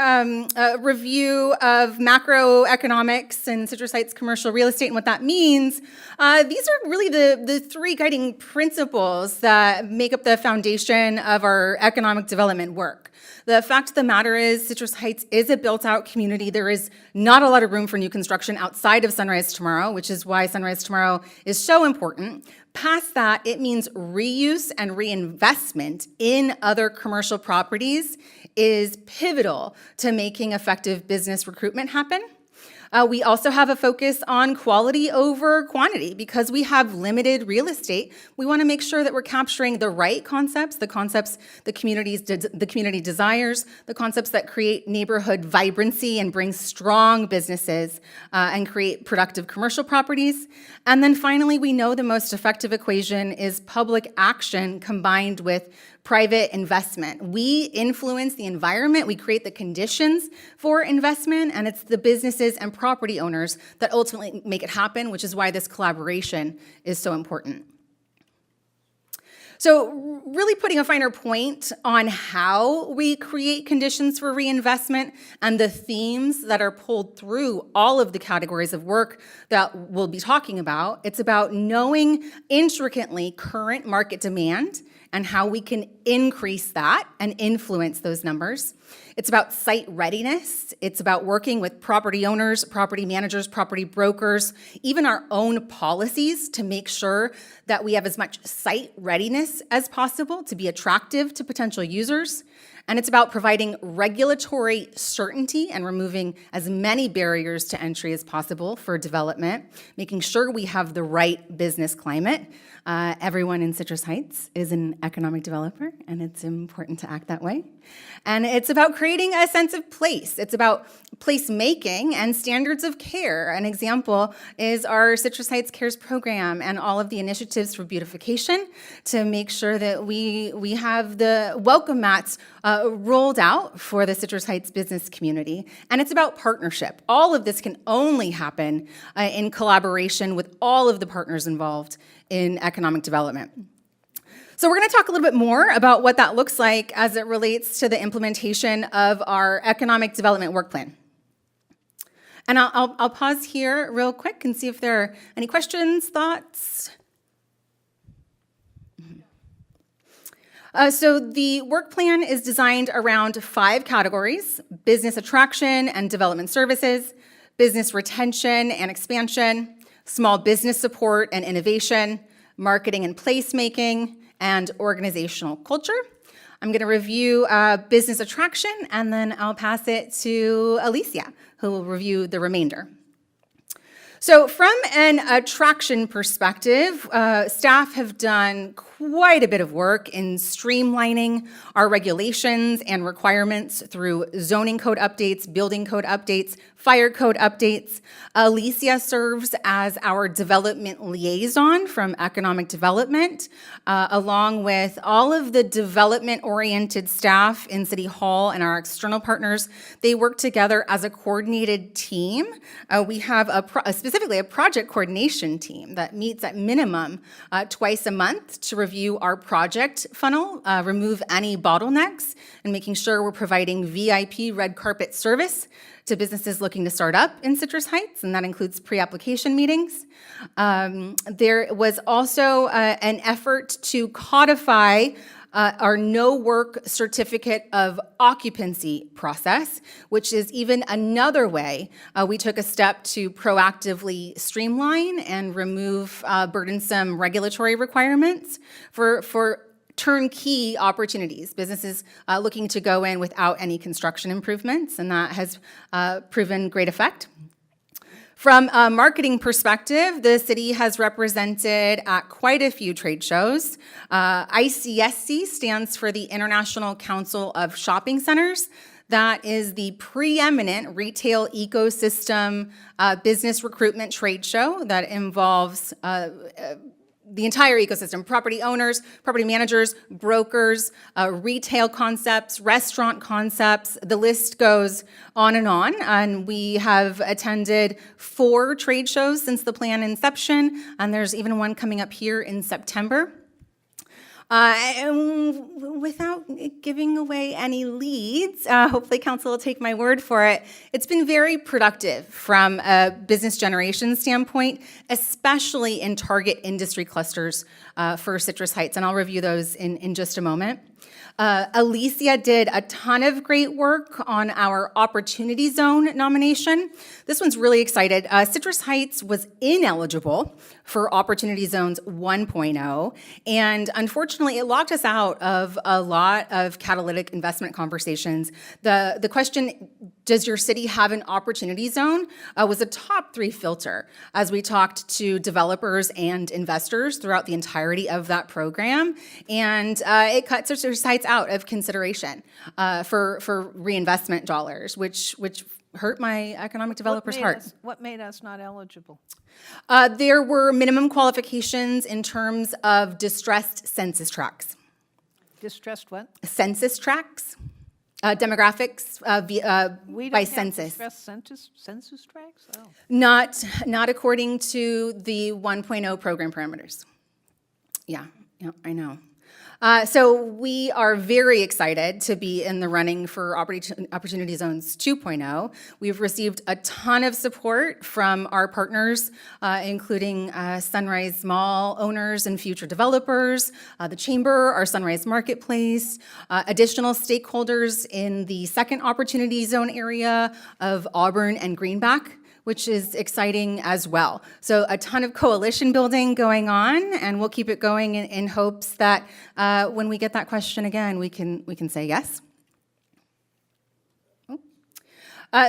review of macroeconomics and Citrus Heights commercial real estate and what that means, these are really the three guiding principles that make up the foundation of our economic development work. The fact of the matter is Citrus Heights is a built-out community. There is not a lot of room for new construction outside of Sunrise Tomorrow, which is why Sunrise Tomorrow is so important. Past that, it means reuse and reinvestment in other commercial properties is pivotal to making effective business recruitment happen. We also have a focus on quality over quantity. Because we have limited real estate, we want to make sure that we're capturing the right concepts the community desires, the concepts that create neighborhood vibrancy and bring strong businesses and create productive commercial properties. And then finally, we know the most effective equation is public action combined with private investment. We influence the environment, we create the conditions for investment, and it's the businesses and property owners that ultimately make it happen, which is why this collaboration is so important. So really putting a finer point on how we create conditions for reinvestment and the themes that are pulled through all of the categories of work that we'll be talking about. It's about knowing intricately current market demand and how we can increase that and influence those numbers. It's about site readiness. It's about working with property owners, property managers, property brokers, even our own policies to make sure that we have as much site readiness as possible to be attractive to potential users. And it's about providing regulatory certainty and removing as many barriers to entry as possible for development, making sure we have the right business climate. Everyone in Citrus Heights is an economic developer, and it's important to act that way. And it's about creating a sense of place. It's about placemaking and standards of care. An example is our Citrus Heights Cares program and all of the initiatives for beautification to make sure that we have the welcome mats rolled out for the Citrus Heights business community. And it's about partnership. All of this can only happen in collaboration with all of the partners involved in economic development. So we're going to talk a little bit more about what that looks like as it relates to the implementation of our economic development work plan. And I'll pause here real quick and see if there are any questions, thoughts. So the work plan is designed around 5 categories: business attraction and development services, business retention and expansion, small business support and innovation, marketing and placemaking, and organizational culture. I'm going to review business attraction, and then I'll pass it to Alicia, who will review the remainder. So from an attraction perspective, staff have done quite a bit of work in streamlining our regulations and requirements through zoning code updates, building code updates, fire code updates. Alicia serves as our development liaison from economic development, along with all of the development-oriented staff in City Hall and our external partners. They work together as a coordinated team. We have specifically a project coordination team that meets at minimum twice a month to review our project funnel, remove any bottlenecks, and making sure we're providing VIP red carpet service to businesses looking to start up in Citrus Heights, and that includes pre-application meetings. There was also an effort to codify our no work certificate of occupancy process, which is even another way we took a step to proactively streamline and remove burdensome regulatory requirements for turnkey opportunities, businesses looking to go in without any construction improvements, and that has proven great effect. From a marketing perspective, the city has represented at quite a few trade shows. ICSC stands for the International Council of Shopping Centers. That is the preeminent retail ecosystem business recruitment trade show that involves the entire ecosystem: property owners, property managers, brokers, retail concepts, restaurant concepts. The list goes on. And we have attended 4 trade shows since the plan inception, and there's even one coming up here in September. And without giving away any leads, hopefully council will take my word for it, it's been very productive from a business generation standpoint, especially in target industry clusters for Citrus Heights, and I'll review those in just a moment. Alicia did a ton of great work on our Opportunity Zone nomination. This one's really excited. Citrus Heights was ineligible for Opportunity Zones 1.0, and unfortunately, it locked us out of a lot of catalytic investment conversations. The question Does your city have an opportunity zone? Was a top 3 filter as we talked to developers and investors throughout the entirety of that program. And it cut citrus heights out of consideration for reinvestment dollars, which hurt my economic developer's heart. What made us not eligible? There were minimum qualifications in terms of distressed census tracts. Distressed what? Census tracts, demographics We by don't have census. distressed census tracts? Oh. Not according to the 1.0 program parameters. Yeah, I know. So we are very excited to be in the running for Opportunity Zones 2.0. We've received a ton of support from our partners, including Sunrise Mall owners and future developers, the Chamber, our Sunrise Marketplace, additional stakeholders in the second Opportunity Zone area of Auburn and Greenback, which is exciting as well. So a ton of coalition building going on, and we'll keep it going in hopes that when we get that question again, we can say yes.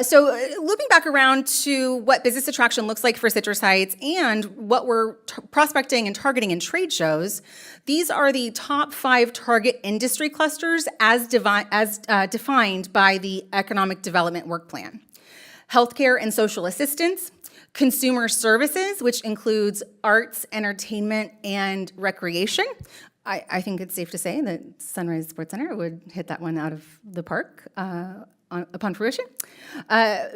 So looping back around to what business attraction looks like for Citrus Heights and what we're prospecting and targeting in trade shows, these are the top 5 target industry clusters as defined by the Economic Development Work Plan. Healthcare and social assistance, consumer services, which includes arts, entertainment, and recreation. I think it's safe to say that Sunrise Sports Center would hit that one out of the park upon fruition.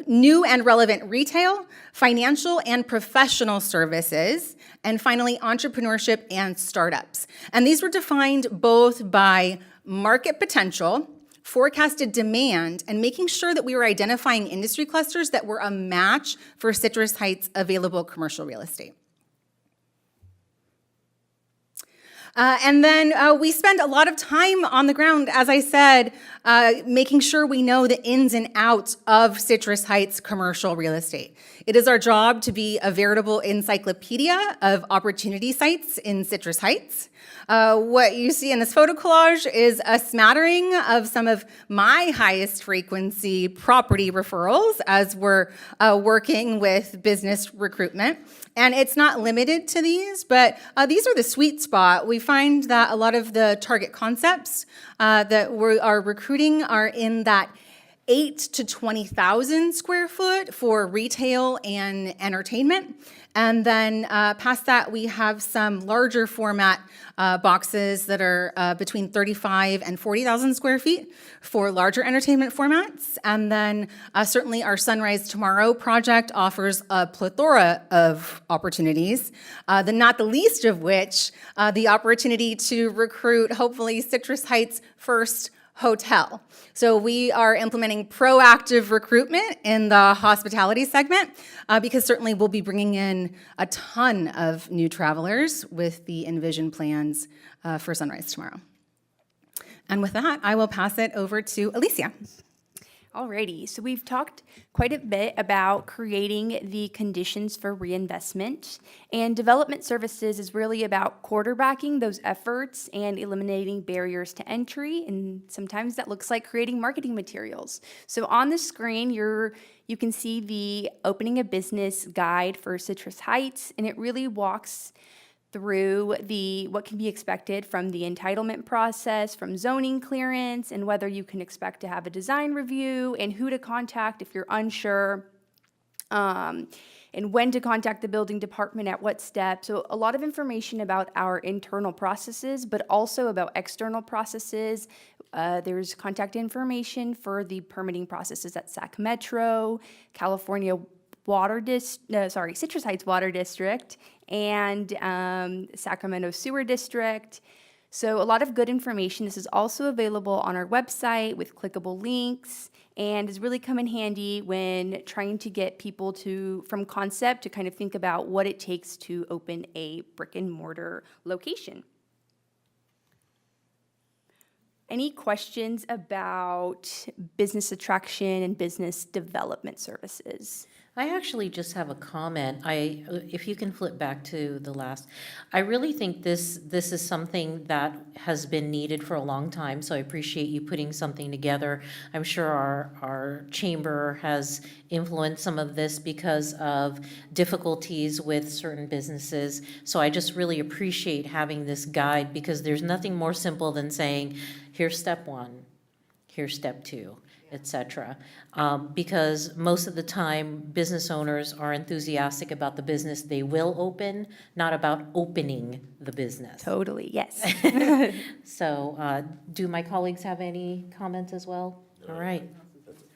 New and relevant retail, financial and professional services, and finally, entrepreneurship and startups. And these were defined both by market potential, forecasted demand, and making sure that we were identifying industry clusters that were a match for Citrus Heights' available commercial real estate. And then we spend a lot of time on the ground, as I said, making sure we know the ins and outs of Citrus Heights commercial real estate. It is our job to be a veritable encyclopedia of opportunity sites in Citrus Heights. What you see in this photo collage is a smattering of some of my highest frequency property referrals as we're working with business recruitment. And it's not limited to these, but these are the sweet spot. We find that a lot of the target concepts that we are recruiting are in that 8 to 20,000 square foot for retail and entertainment. And then past that, we have some larger format boxes that are between 35 and 40,000 square feet for larger entertainment formats. And then certainly our Sunrise Tomorrow project offers a plethora of opportunities, not the least of which the opportunity to recruit, hopefully, Citrus Heights' first hotel. So we are implementing proactive recruitment in the hospitality segment because certainly we'll be bringing in a ton of new travelers with the Envision plans for Sunrise Tomorrow. And with that, I will pass it over to Alicia. Alrighty, so we've talked quite a bit about creating the conditions for reinvestment, and development services is really about quarterbacking those efforts and eliminating barriers to entry, and sometimes that looks like creating marketing materials. So on the screen, you can see the opening a business guide for Citrus Heights, and it really walks through what can be expected from the entitlement process, from zoning clearance, and whether you can expect to have a design review, and who to contact if you're unsure, and when to contact the building department at what step. So a lot of information about our internal processes, but also about external processes. There's contact information for the permitting processes at SAC Metro, California Citrus Heights Water District, and Sacramento Sewer District. So a lot of good information. This is also available on our website with clickable links, and is really come in handy when trying to get people from concept to kind of think about what it takes to open a brick and mortar location. Any questions about business attraction and business development services? I actually just have a comment. If you can flip back to the last, I really think this is something that has been needed for a long time, so I appreciate you putting something together. I'm sure our chamber has influenced some of this because of difficulties with certain businesses. So I just really appreciate having this guide, because there's nothing more simple than saying, here's step one, here's step two, et cetera. Because most of the time, business owners are enthusiastic about the business they will open, not about opening the business. Totally, yes. So, do my colleagues have any comments as well? All right.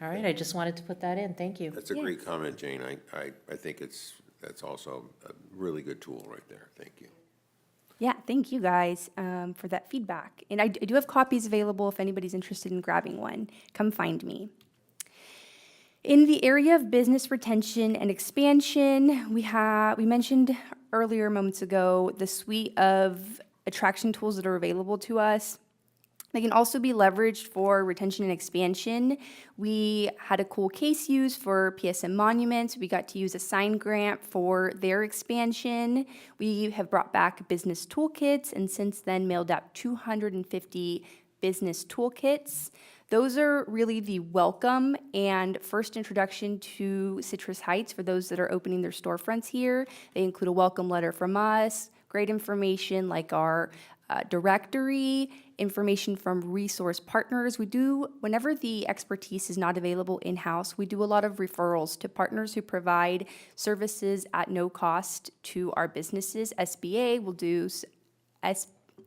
All right, I just wanted to put that in. Thank you. That's a great comment, Jane. I think that's also a really good tool right there. Thank you. Yeah, thank you guys for that feedback. And I do have copies available if anybody's interested in grabbing one. Come find me. In the area of business retention and expansion, we mentioned earlier moments ago the suite of attraction tools that are available to us. They can also be leveraged for retention and expansion. We had a cool case use for PSM Monuments. We got to use a sign grant for their expansion. We have brought back business toolkits, and since then mailed out 250 business toolkits. Those are really the welcome and first introduction to Citrus Heights for those that are opening their storefronts here. They include a welcome letter from us, great information like our directory, information from resource partners. We do, whenever the expertise is not available in-house, we do a lot of referrals to partners who provide services at no cost to our businesses. SBA will do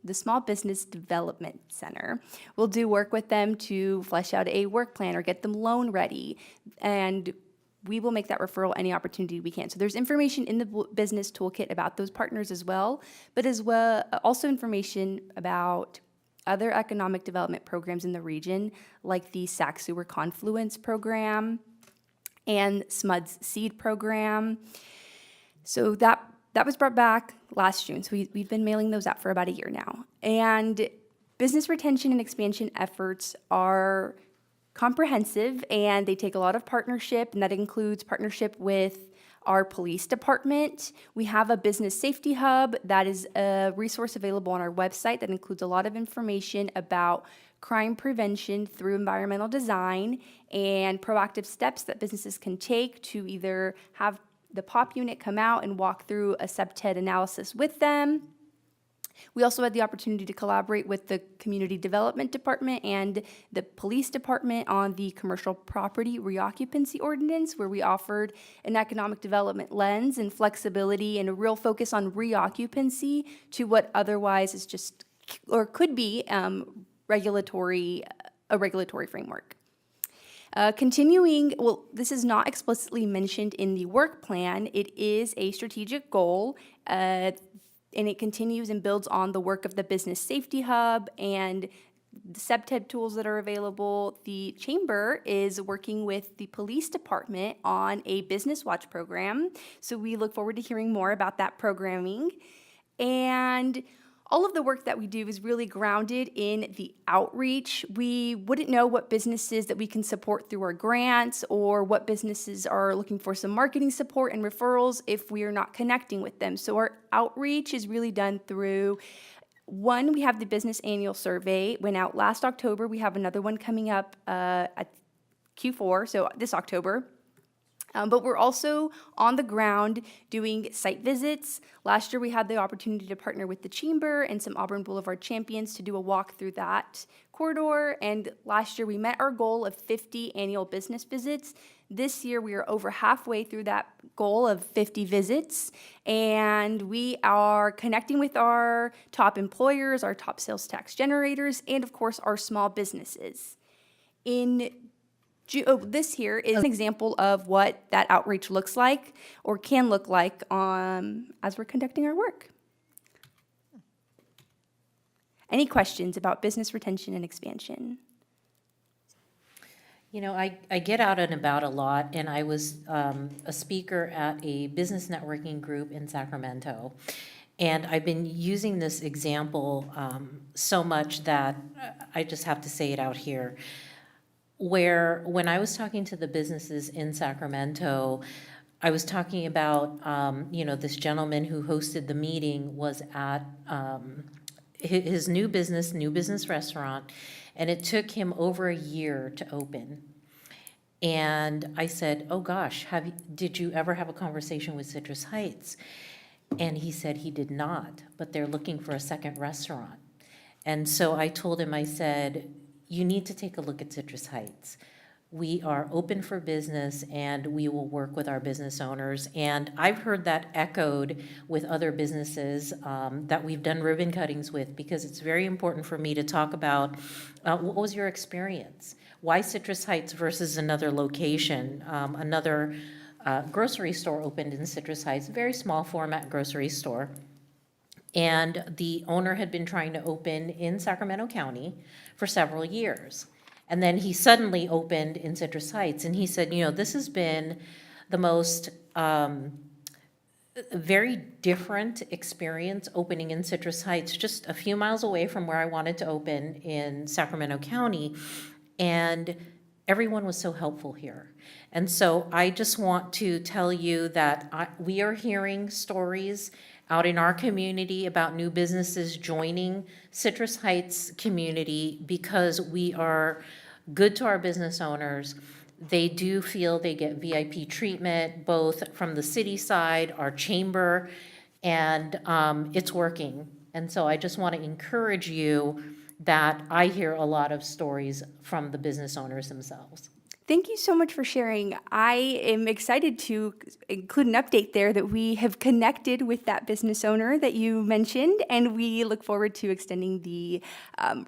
the Small Business Development Center. We'll do work with them to flesh out a work plan or get them loan ready, and we will make that referral any opportunity we can. So there's information in the business toolkit about those partners as well, but as well also information about other economic development programs in the region, like the Sac Sewer Confluence Program and SMUD's Seed Program. So that was brought back last June. So we've been mailing those out for about a year now. And business retention and expansion efforts are comprehensive, and they take a lot of partnership, and that includes partnership with our police department. We have a business safety hub that is a resource available on our website that includes a lot of information about crime prevention through environmental design and proactive steps that businesses can take to either have the POP unit come out and walk through a subTED analysis with them. We also had the opportunity to collaborate with the Community Development Department and the Police Department on the Commercial Property Reoccupancy Ordinance, where we offered an economic development lens and flexibility and a real focus on reoccupancy to what otherwise is just, or could be, a regulatory framework. Continuing, well, this is not explicitly mentioned in the work plan. It is a strategic goal, and it continues and builds on the work of the Business Safety Hub and the subTED tools that are available. The Chamber is working with the Police Department on a Business Watch program, so we look forward to hearing more about that programming. And all of the work that we do is really grounded in the outreach. We wouldn't know what businesses that we can support through our grants or what businesses are looking for some marketing support and referrals if we are not connecting with them. So our outreach is really done through, one, we have the business annual survey, went out last October. We have another one coming up at Q4, so this October. But we're also on the ground doing site visits. Last year, we had the opportunity to partner with the Chamber and some Auburn Boulevard champions to do a walk through that corridor. And last year, we met our goal of 50 annual business visits. This year, we are over halfway through that goal of 50 visits. And we are connecting with our top employers, our top sales tax generators, and of course, our small businesses. This here is an example of what that outreach looks like or can look like as we're conducting our work. Any questions about business retention and expansion? You know, I get out and about a lot, and I was a speaker at a business networking group in Sacramento. And I've been using this example so much that I just have to say it out here. Where when I was talking to the businesses in Sacramento, I was talking about, this gentleman who hosted the meeting was at his new business restaurant, and it took him over a year to open. And I said, oh gosh, did you ever have a conversation with Citrus Heights? And he said he did not, but they're looking for a second restaurant. And so I told him, I said, you need to take a look at Citrus Heights. We are open for business and we will work with our business owners. And I've heard that echoed with other businesses that we've done ribbon cuttings with, because it's very important for me to talk about what was your experience? Why Citrus Heights versus another location? Another grocery store opened in Citrus Heights, very small format grocery store. And the owner had been trying to open in Sacramento County for several years. And then he suddenly opened in Citrus Heights, and he said, this has been the most very different experience opening in Citrus Heights, just a few miles away from where I wanted to open in Sacramento County. And everyone was so helpful here. And so I just want to tell you that we are hearing stories out in our community about new businesses joining Citrus Heights community because we are good to our business owners. They do feel they get VIP treatment, both from the city side, our chamber, and it's working. And so I just want to encourage you that I hear a lot of stories from the business owners themselves. Thank you so much for sharing. I am excited to include an update there that we have connected with that business owner that you mentioned, and we look forward to extending the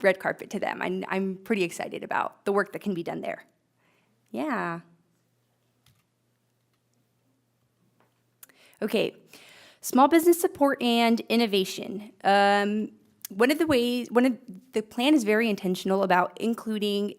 red carpet to them. I'm pretty excited about the work that can be done there. Yeah. Okay, small business support and innovation. One of the plan is very intentional about including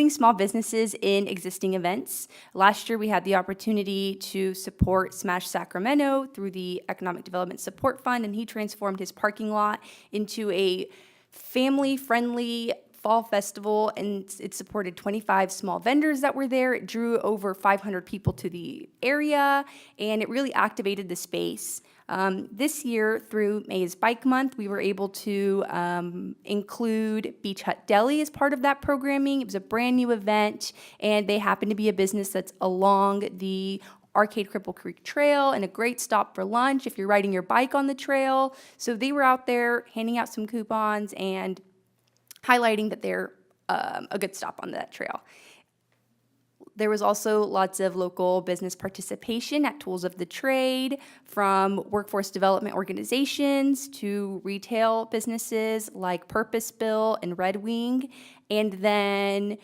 small businesses in existing events. Last year, we had the opportunity to support Smash Sacramento through the Economic Development Support Fund, and he transformed his parking lot into a family-friendly fall festival, and it supported 25 small vendors that were there. It drew over 500 people to the area, and it really activated the space. This year, through May's Bike Month, we were able to include Beach Hut Deli as part of that programming. It was a brand new event, and they happen to be a business that's along the Arcade Cripple Creek Trail and a great stop for lunch if you're riding your bike on the trail. So they were out there handing out some coupons and highlighting that they're a good stop on that trail. There was also lots of local business participation at Tools of the Trade, from workforce development organizations to retail businesses like Purpose Bill and Red Wing. And then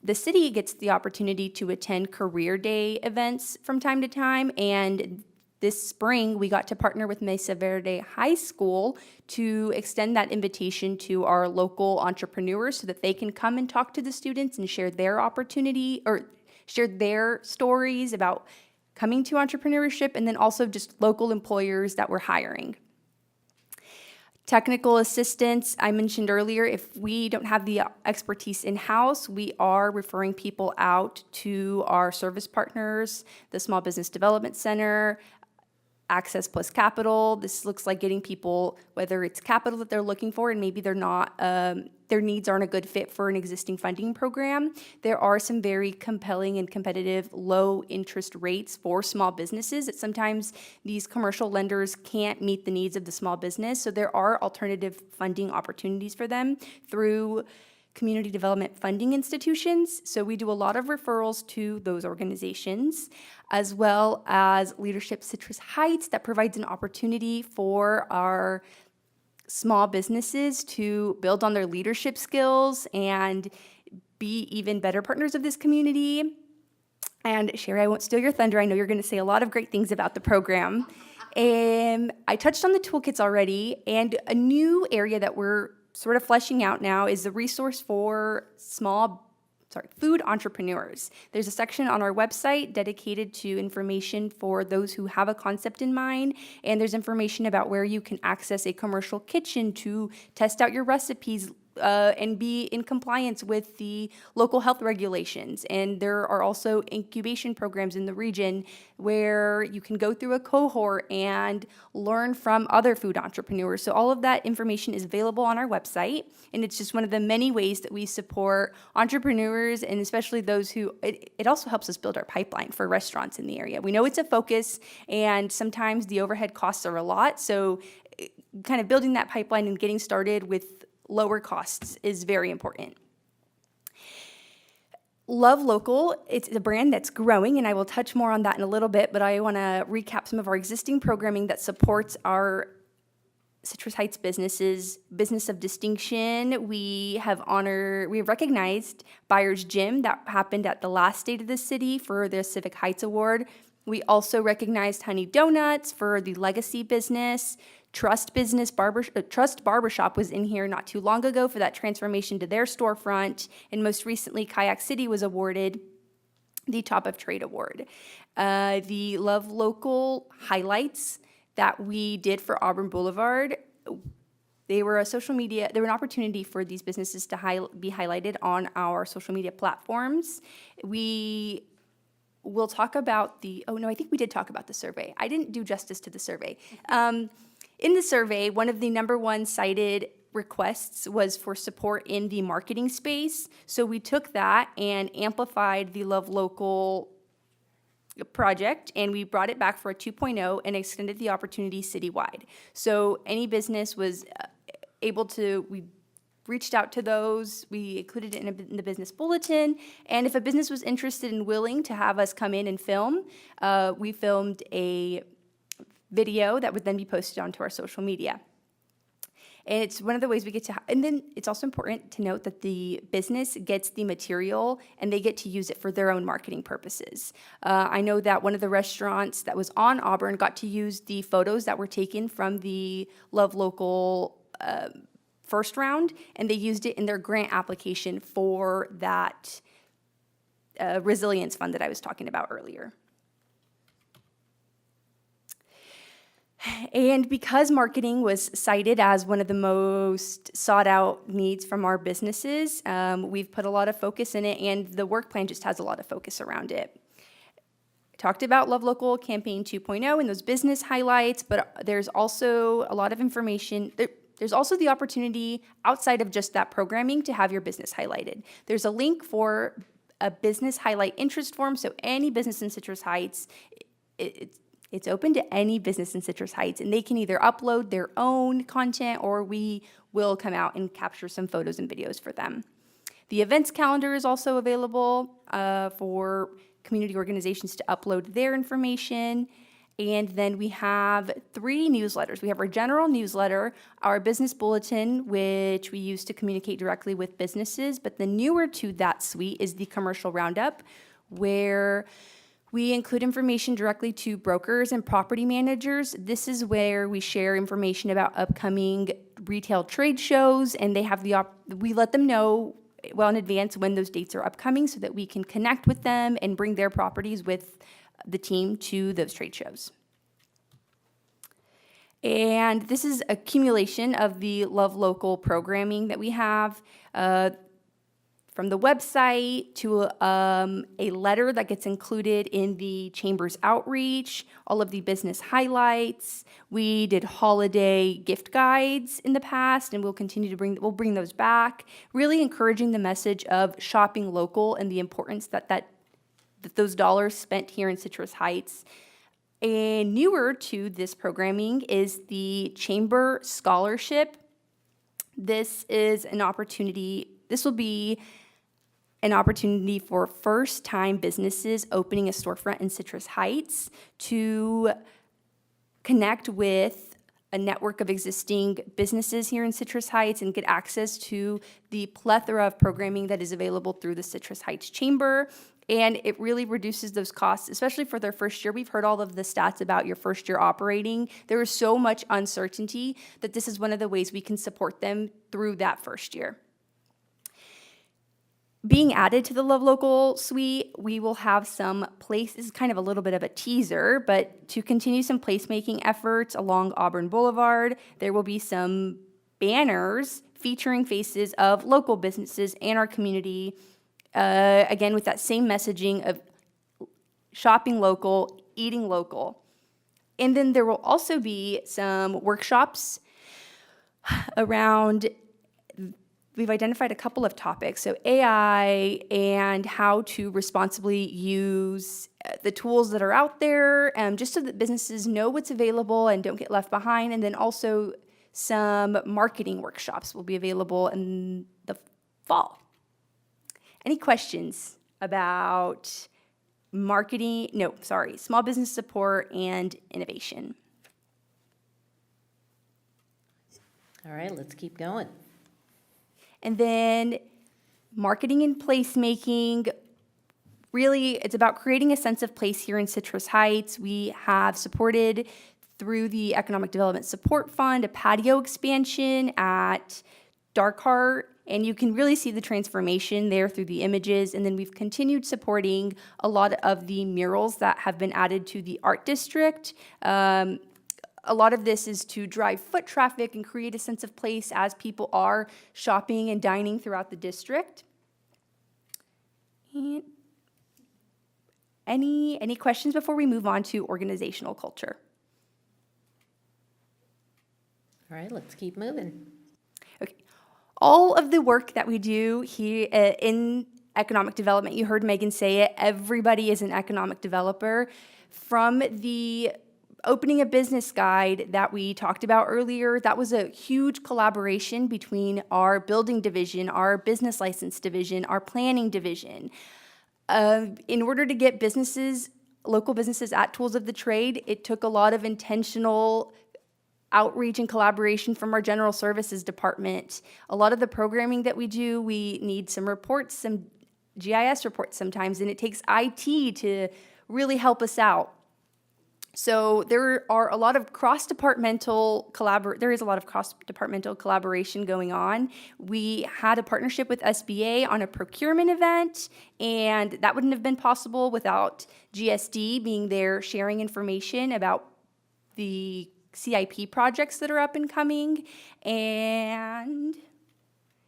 the city gets the opportunity to attend career day events from time to time. And this spring, we got to partner with Mesa Verde High School to extend that invitation to our local entrepreneurs so that they can come and talk to the students and share their opportunity or share their stories about coming to entrepreneurship, and then also just local employers that we're hiring. Technical assistance, I mentioned earlier, if we don't have the expertise in-house, we are referring people out to our service partners, the Small Business Development Center, Access Plus Capital. This looks like getting people, whether it's capital that they're looking for and maybe they're not, their needs aren't a good fit for an existing funding program. There are some very compelling and competitive low interest rates for small businesses that sometimes these commercial lenders can't meet the needs of the small business. So there are alternative funding opportunities for them through community development funding institutions. So we do a lot of referrals to those organizations, as well as Leadership Citrus Heights that provides an opportunity for our small businesses to build on their leadership skills and be even better partners of this community. And Sherry, I won't steal your thunder. I know you're going to say a lot of great things about the program. And I touched on the toolkits already, and a new area that we're sort of fleshing out now is the resource for food entrepreneurs. There's a section on our website dedicated to information for those who have a concept in mind, and there's information about where you can access a commercial kitchen to test out your recipes and be in compliance with the local health regulations. And there are also incubation programs in the region where you can go through a cohort and learn from other food entrepreneurs. So all of that information is available on our website, and it's just one of the many ways that we support entrepreneurs, and especially those who, it also helps us build our pipeline for restaurants in the area. We know it's a focus, and sometimes the overhead costs are a lot, so kind of building that pipeline and getting started with lower costs is very important. Love Local, it's a brand that's growing, and I will touch more on that in a little bit, but I want to recap some of our existing programming that supports our Citrus Heights businesses. Business of Distinction, we have recognized Byers Gym that happened at the last State of the City for the Civic Heights Award. We also recognized Honey Donuts for the legacy business. Trust Barbershop was in here not too long ago for that transformation to their storefront. And most recently, Kayak City was awarded the Top of Trade Award. The Love Local highlights that we did for Auburn Boulevard, they were an opportunity for these businesses to be highlighted on our social media platforms. We will talk about I think we did talk about the survey. I didn't do justice to the survey. In the survey, one of the number one cited requests was for support in the marketing space. So we took that and amplified the Love Local project, and we brought it back for a 2.0 and extended the opportunity citywide. So any business was we reached out to those, we included it in the business bulletin, and if a business was interested and willing to have us come in and film, we filmed a video that would then be posted onto our social media. And it's one of the ways we get to, and then it's also important to note that the business gets the material and they get to use it for their own marketing purposes. I know that one of the restaurants that was on Auburn got to use the photos that were taken from the Love Local first round, and they used it in their grant application for that resilience fund that I was talking about earlier. And because marketing was cited as one of the most sought out needs from our businesses, we've put a lot of focus in it, and the work plan just has a lot of focus around it. I talked about Love Local Campaign 2.0 and those business highlights, but there's also a lot of information. There's also the opportunity outside of just that programming to have your business highlighted. There's a link for a business highlight interest form, so any business in Citrus Heights, it's open to any business in Citrus Heights, and they can either upload their own content or we will come out and capture some photos and videos for them. The events calendar is also available for community organizations to upload their information. And then we have 3 newsletters. We have our general newsletter, our business bulletin, which we use to communicate directly with businesses. But the newer to that suite is the commercial roundup, where we include information directly to brokers and property managers. This is where we share information about upcoming retail trade shows, and they have we let them know well in advance when those dates are upcoming so that we can connect with them and bring their properties with the team to those trade shows. And this is accumulation of the Love Local programming that we have. From the website to a letter that gets included in the Chamber's outreach, all of the business highlights. We did holiday gift guides in the past, and we'll continue to bring those back, really encouraging the message of shopping local and the importance that those dollars spent here in Citrus Heights. And newer to this programming is the Chamber Scholarship. This will be an opportunity for first-time businesses opening a storefront in Citrus Heights to connect with a network of existing businesses here in Citrus Heights and get access to the plethora of programming that is available through the Citrus Heights Chamber. And it really reduces those costs, especially for their first year. We've heard all of the stats about your first year operating. There is so much uncertainty that this is one of the ways we can support them through that first year. Being added to the Love Local suite, we will have some this is kind of a little bit of a teaser, but to continue some placemaking efforts along Auburn Boulevard, there will be some banners featuring faces of local businesses and our community, again, with that same messaging of shopping local, eating local. And then there will also be some workshops around, we've identified a couple of topics. So AI and how to responsibly use the tools that are out there, just so that businesses know what's available and don't get left behind. And then also some marketing workshops will be available in the fall. Any questions about marketing? No, sorry, small business support and innovation. All right, let's keep going. And then marketing and placemaking, really, it's about creating a sense of place here in Citrus Heights. We have supported through the Economic Development Support Fund a patio expansion at Dark Heart, and you can really see the transformation there through the images. And then we've continued supporting a lot of the murals that have been added to the art district. A lot of this is to drive foot traffic and create a sense of place as people are shopping and dining throughout the district. And any questions before we move on to organizational culture? All right, let's keep moving. Okay. All of the work that we do here in economic development, you heard Megan say it, everybody is an economic developer. From the opening a business guide that we talked about earlier, that was a huge collaboration between our building division, our business license division, our planning division. In order to get businesses, local businesses at Tools of the Trade, it took a lot of intentional outreach and collaboration from our general services department. A lot of the programming that we do, we need some reports, some GIS reports sometimes, and it takes IT to really help us out. So there are a lot of cross-departmental collaboration going on. We had a partnership with SBA on a procurement event, and that wouldn't have been possible without GSD being there sharing information about the CIP projects that are up and coming. And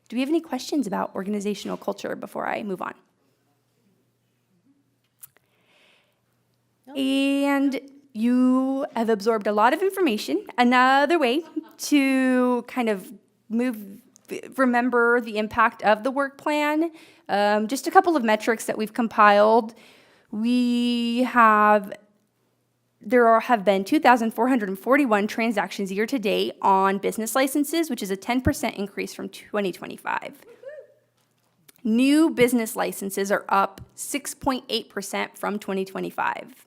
do we have any questions about organizational culture before I move on? No. And you have absorbed a lot of information. Another way to kind of remember the impact of the work plan, just a couple of metrics that we've compiled. There have been 2,441 transactions year to date on business licenses, which is a 10% increase from 2025. New business licenses are up 6.8% from 2025.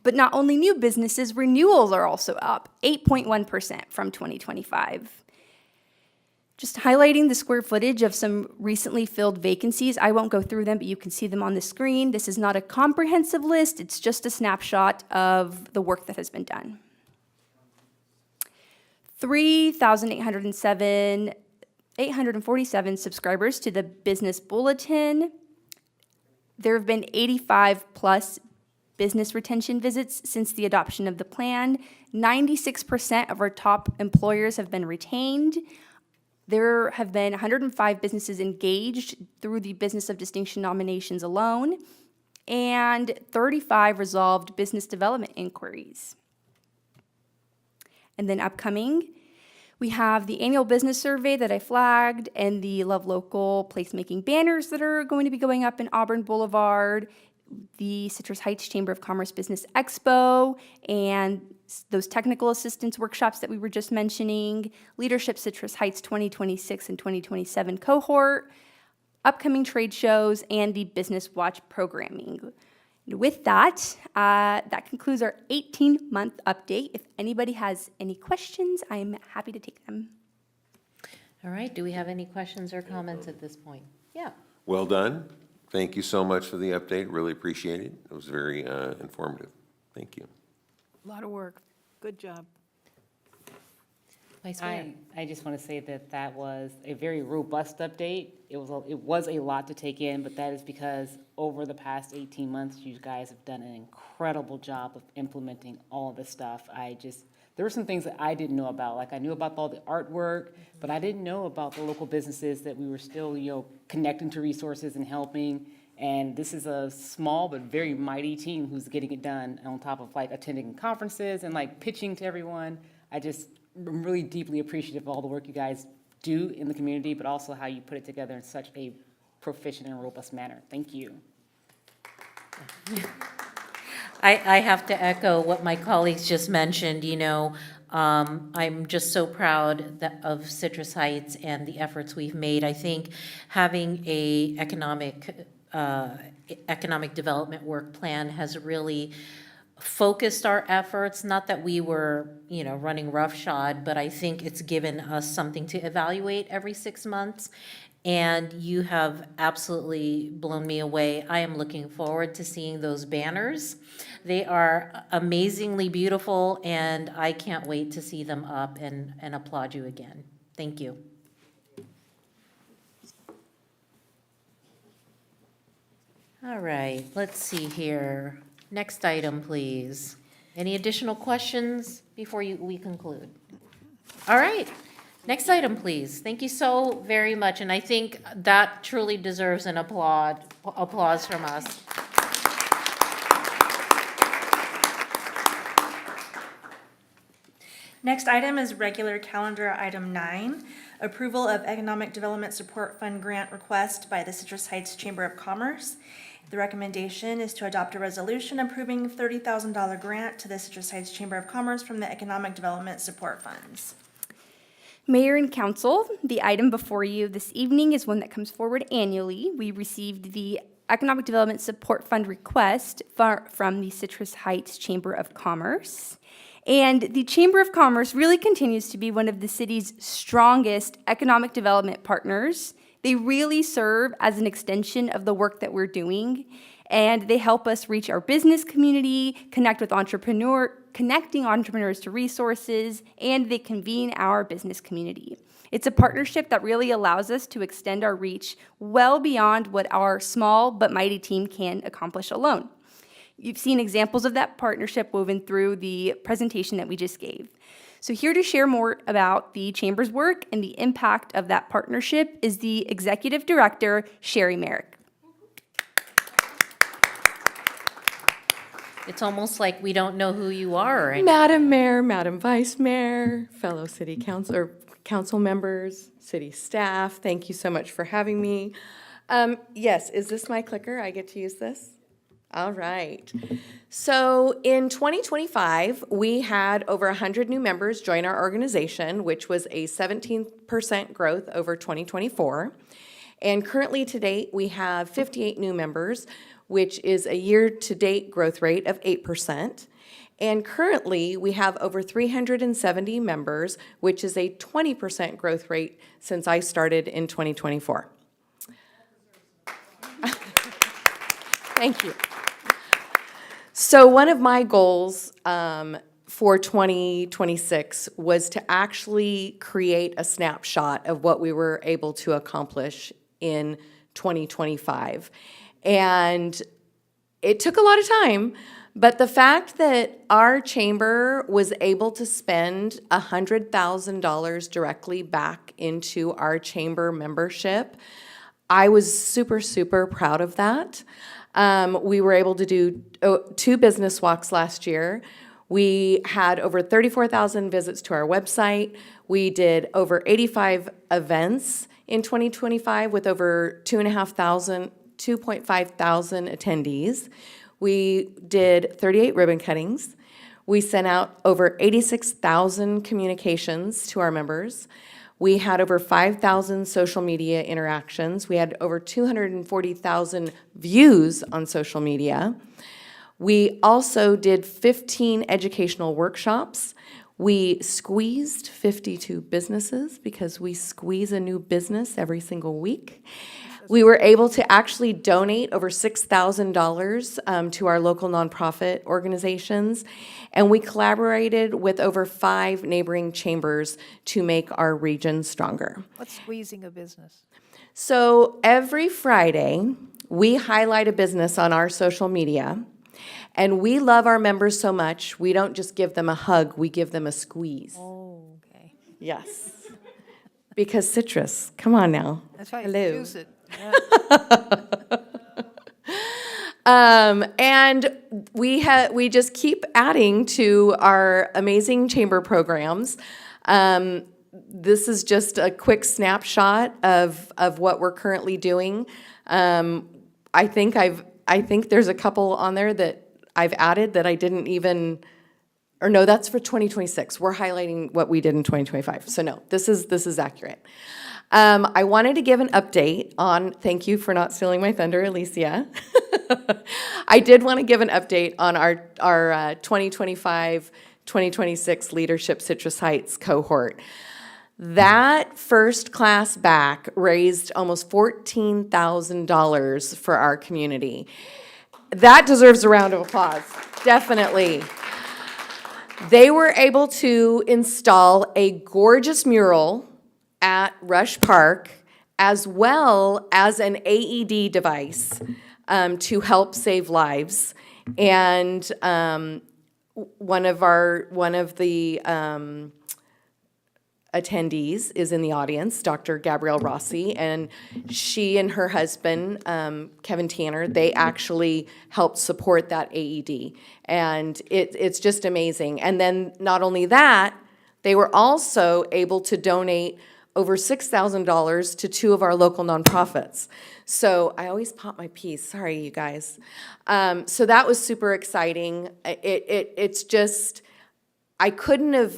But not only new businesses, renewals are also up 8.1% from 2025. Just highlighting the square footage of some recently filled vacancies. I won't go through them, but you can see them on the screen. This is not a comprehensive list. It's just a snapshot of the work that has been done. 847 subscribers to the Business Bulletin. There have been 85 plus business retention visits since the adoption of the plan. 96% of our top employers have been retained. There have been 105 businesses engaged through the Business of Distinction nominations alone, and 35 resolved business development inquiries. And then upcoming, we have the annual business survey that I flagged and the Love Local placemaking banners that are going to be going up in Auburn Boulevard, the Citrus Heights Chamber of Commerce Business Expo, and those technical assistance workshops that we were just mentioning, Leadership Citrus Heights 2026 and 2027 cohort, upcoming trade shows, and the Business Watch programming. And with that, that concludes our 18-month update. If anybody has any questions, I'm happy to take them. All right, do we have any questions or comments at this point? Yeah. Well done. Thank you so much for the update. Really appreciate it. It was very informative. Thank you. A lot of work. Good job. Vice Mayor. I just want to say that that was a very robust update. It was a lot to take in, but that is because over the past 18 months, you guys have done an incredible job of implementing all of this stuff. I just there were some things that I didn't know about. Like I knew about all the artwork, but I didn't know about the local businesses that we were still, connecting to resources and helping. And this is a small but very mighty team who's getting it done on top of like attending conferences and like pitching to everyone. I'm really deeply appreciative of all the work you guys do in the community, but also how you put it together in such a proficient and robust manner. Thank you. I have to echo what my colleagues just mentioned, I'm just so proud of Citrus Heights and the efforts we've made. I think having a economic development work plan has really focused our efforts, not that we were, running roughshod, but I think it's given us something to evaluate every 6 months. And you have absolutely blown me away. I am looking forward to seeing those banners. They are amazingly beautiful, and I can't wait to see them up and applaud you again. Thank you. All right, let's see here. Next item, please. Any additional questions before we conclude? All right. Next item, please. Thank you so very much, and I think that truly deserves an applause from us. Next item is regular calendar item 9, approval of Economic Development Support Fund grant request by the Citrus Heights Chamber of Commerce. The recommendation is to adopt a resolution approving $30,000 grant to the Citrus Heights Chamber of Commerce from the Economic Development Support Funds. Mayor and council, the item before you this evening is one that comes forward annually. We received the Economic Development Support Fund request from the Citrus Heights Chamber of Commerce. And the Chamber of Commerce really continues to be one of the city's strongest economic development partners. They really serve as an extension of the work that we're doing, and they help us reach our business community, connecting entrepreneurs to resources, and they convene our business community. It's a partnership that really allows us to extend our reach well beyond what our small but mighty team can accomplish alone. You've seen examples of that partnership woven through the presentation that we just gave. So here to share more about the Chamber's work and the impact of that partnership is the Executive Director, Sherry Merrick. It's almost like we don't know who you are. Madam Mayor, Madam Vice Mayor, fellow city council members, city staff, thank you so much for having me. Yes, is this my clicker? I get to use this? All right. So in 2025, we had over 100 new members join our organization, which was a 17% growth over 2024. And currently to date, we have 58 new members, which is a year-to-date growth rate of 8%. And currently, we have over 370 members, which is a 20% growth rate since I started in 2024. Thank you. So one of my goals for 2026 was to actually create a snapshot of what we were able to accomplish in 2025. And it took a lot of time, but the fact that our chamber was able to spend $100,000 directly back into our chamber membership, I was super, super proud of that. We were able to do 2 business walks last year. We had over 34,000 visits to our website. We did over 85 events in 2025 with over 2,500 attendees. We did 38 ribbon cuttings. We sent out over 86,000 communications to our members. We had over 5,000 social media interactions. We had over 240,000 views on social media. We also did 15 educational workshops. We squeezed 52 businesses because we squeeze a new business every single week. We were able to actually donate over $6,000 to our local nonprofit organizations, and we collaborated with over 5 neighboring chambers to make our region stronger. What's squeezing a business? So every Friday, we highlight a business on our social media, And we love our members so much, we don't just give them a hug, we give them a squeeze. Oh, okay. Yes. Because citrus, come on now. That's how you Hello. use it. And we just keep adding to our amazing chamber programs. This is just a quick snapshot of what we're currently doing. I think there's a couple on there that I've added that I didn't even, or no, that's for 2026. We're highlighting what we did in 2025. So no, this is accurate. I wanted to give an update on, thank you for not stealing my thunder, Alicia. I did want to give an update on our 2025-2026 Leadership Citrus Heights cohort. That first class back raised almost $14,000 for our community. That deserves a round of applause, definitely. They were able to install a gorgeous mural at Rush Park, as well as an AED device to help save lives. And one of the attendees is in the audience, Dr. Gabrielle Rossi, and she and her husband, Kevin Tanner, they actually helped support that AED. And it's just amazing. And then not only that, they were also able to donate over $6,000 to two of our local nonprofits. So I always pop my piece, sorry you guys. So that was super exciting. It's just, I couldn't have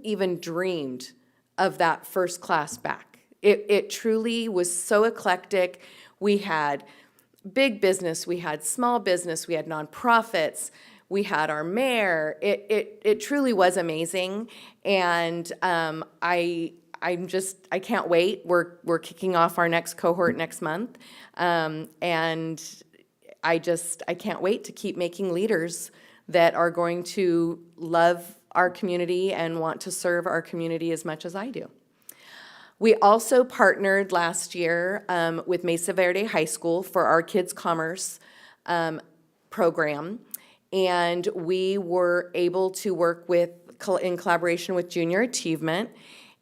even dreamed of that first class back. It truly was so eclectic. We had big business, we had small business, we had nonprofits, we had our mayor. It truly was amazing. And I can't wait. We're kicking off our next cohort next month. And I can't wait to keep making leaders that are going to love our community and want to serve our community as much as I do. We also partnered last year with Mesa Verde High School for our Kids Commerce program. And we were able to work in collaboration with Junior Achievement.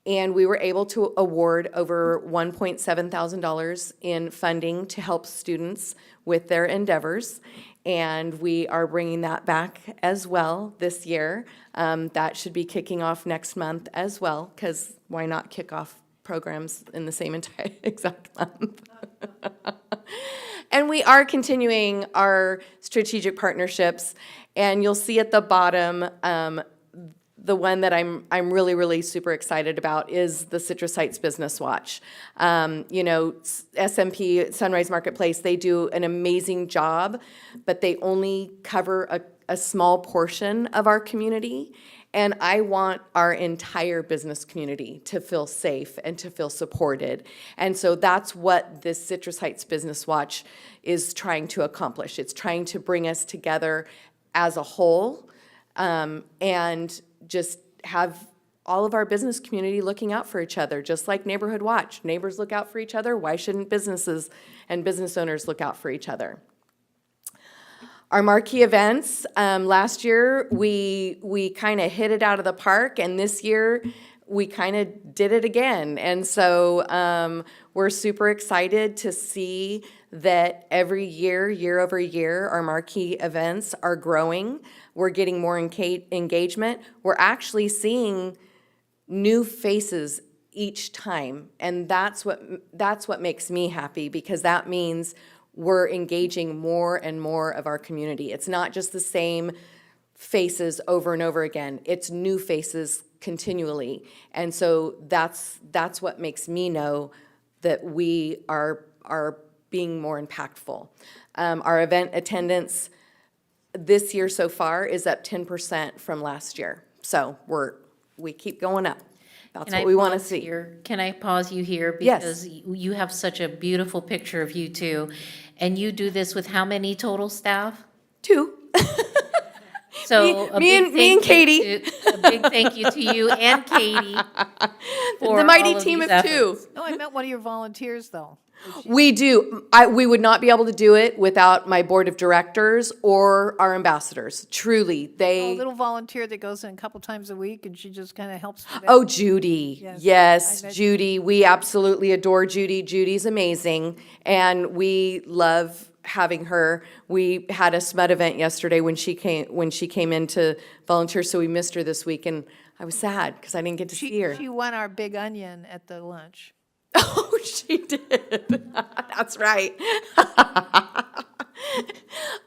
And we were able to award over $1.7 thousand in funding to help students with their endeavors. And we are bringing that back as well this year. That should be kicking off next month as well, because why not kick off programs in the same exact month? And we are continuing our strategic partnerships. And you'll see at the bottom, the one that I'm really, really super excited about is the Citrus Heights Business Watch. SMP, Sunrise Marketplace, they do an amazing job, but they only cover a small portion of our community. And I want our entire business community to feel safe and to feel supported. And so that's what this Citrus Heights Business Watch is trying to accomplish. It's trying to bring us together as a whole, and just have all of our business community looking out for each other, just like Neighborhood Watch. Neighbors look out for each other. Why shouldn't businesses and business owners look out for each other? Our marquee events, last year, we kind of hit it out of the park, and this year, we kind of did it again. And so we're super excited to see that every year, year over year, our marquee events are growing. We're getting more engagement. We're actually seeing new faces each time. And that's what makes me happy, because that means we're engaging more and more of our community. It's not just the same faces over and over again. It's new faces continually. And so that's what makes me know that we are being more impactful. Our event attendance this year so far is up 10% from last year. So we keep going up. That's Can what I we want to pause see. here? Can I pause you here? Yes. Because you have such a beautiful picture of you two. And you do this with how many total staff? 2. So a Me big and- me and thank you Katie. A big thank you to you and Katie for The mighty all of team these of two. efforts. No, I meant one of your volunteers, though. We do. We would not be able to do it without my board of directors or our ambassadors. Truly, A they. little volunteer that goes in a couple times a week, and she just kind of helps with Oh, Judy. Yes, Yes, I met- Judy. We absolutely adore Judy. Judy's amazing, and we love having her. We had a SMUD event yesterday when she came in to volunteer, so we missed her this week, and I was sad because I didn't get to see her. She won our big onion at the lunch. Oh, she did. That's right.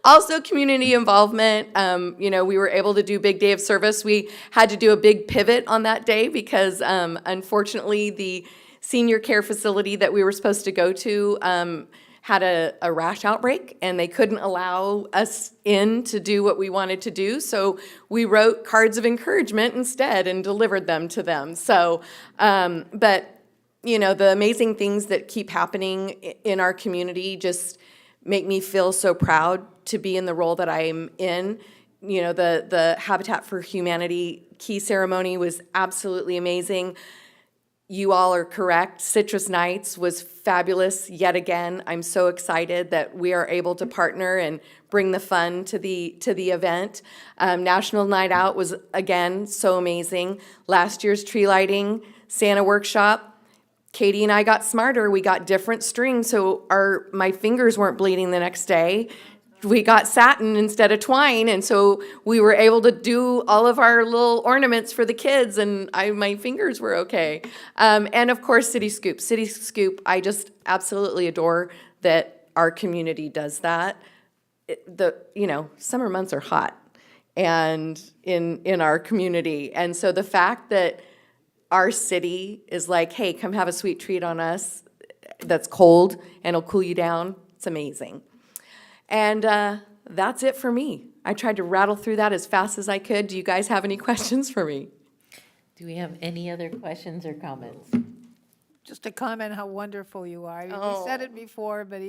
Also, community involvement. We were able to do big day of service. We had to do a big pivot on that day because, unfortunately, the senior care facility that we were supposed to go to had a rash outbreak, and they couldn't allow us in to do what we wanted to do. So we wrote cards of encouragement instead and delivered them to them. So, but the amazing things that keep happening in our community just make me feel so proud to be in the role that I'm in. The Habitat for Humanity key ceremony was absolutely amazing. You all are correct. Citrus Nights was fabulous yet again. I'm so excited that we are able to partner and bring the fun to the event. National Night Out was, again, so amazing. Last year's tree lighting, Santa workshop, Katie and I got smarter. We got different strings, so my fingers weren't bleeding the next day. We got satin instead of twine, and so we were able to do all of our little ornaments for the kids, and my fingers were okay. And of course, City Scoop. City Scoop, I just absolutely adore that our community does that. Summer months are hot, and in our community, and so the fact that our city is like, hey, come have a sweet treat on us that's cold and it'll cool you down. It's amazing. And that's it for me. I tried to rattle through that as fast as I could. Do you guys have any questions for me? Do we have any other questions or comments? Just to comment how wonderful you are. I mean, Oh. we said it before, but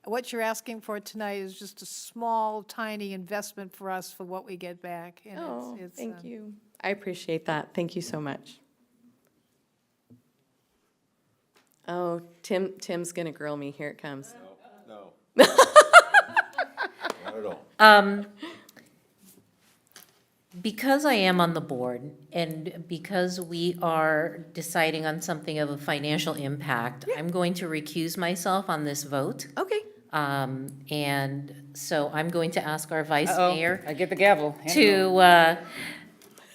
what you're asking for tonight is just a small, tiny investment for us for what we get back. And it's, Thank you. I appreciate that. Thank you so much. Oh, Tim's gonna grill me. Here it comes. No. Not at all. Because I am on the board and because we are deciding on something of a financial impact, I'm going to recuse myself on this vote. Okay. And so I'm going to ask our vice Uh-oh, mayor I get the gavel. Hand it over. to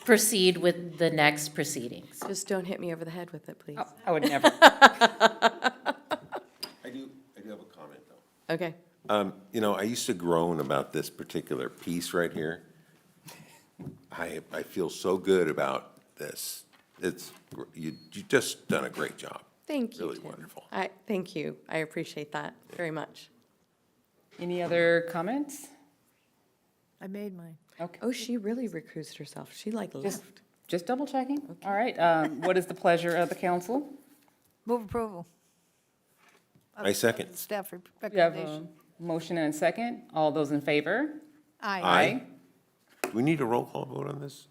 proceed with the next proceedings. Just don't hit me over the head with it, please. Oh, I would never. I do have a comment, though. Okay. I used to groan about this particular piece right here. I feel so good about this. You just done a great job. Thank you. Really Tim. wonderful. Thank you. I appreciate that very much. Any other comments? I made mine. Okay, Oh, she really recused herself. She left. just double checking. All right, what is the pleasure of the council? Move approval. I second. Staff We have recommendation. a motion and a second. All those in favor? Aye. Do we need a roll call vote on this?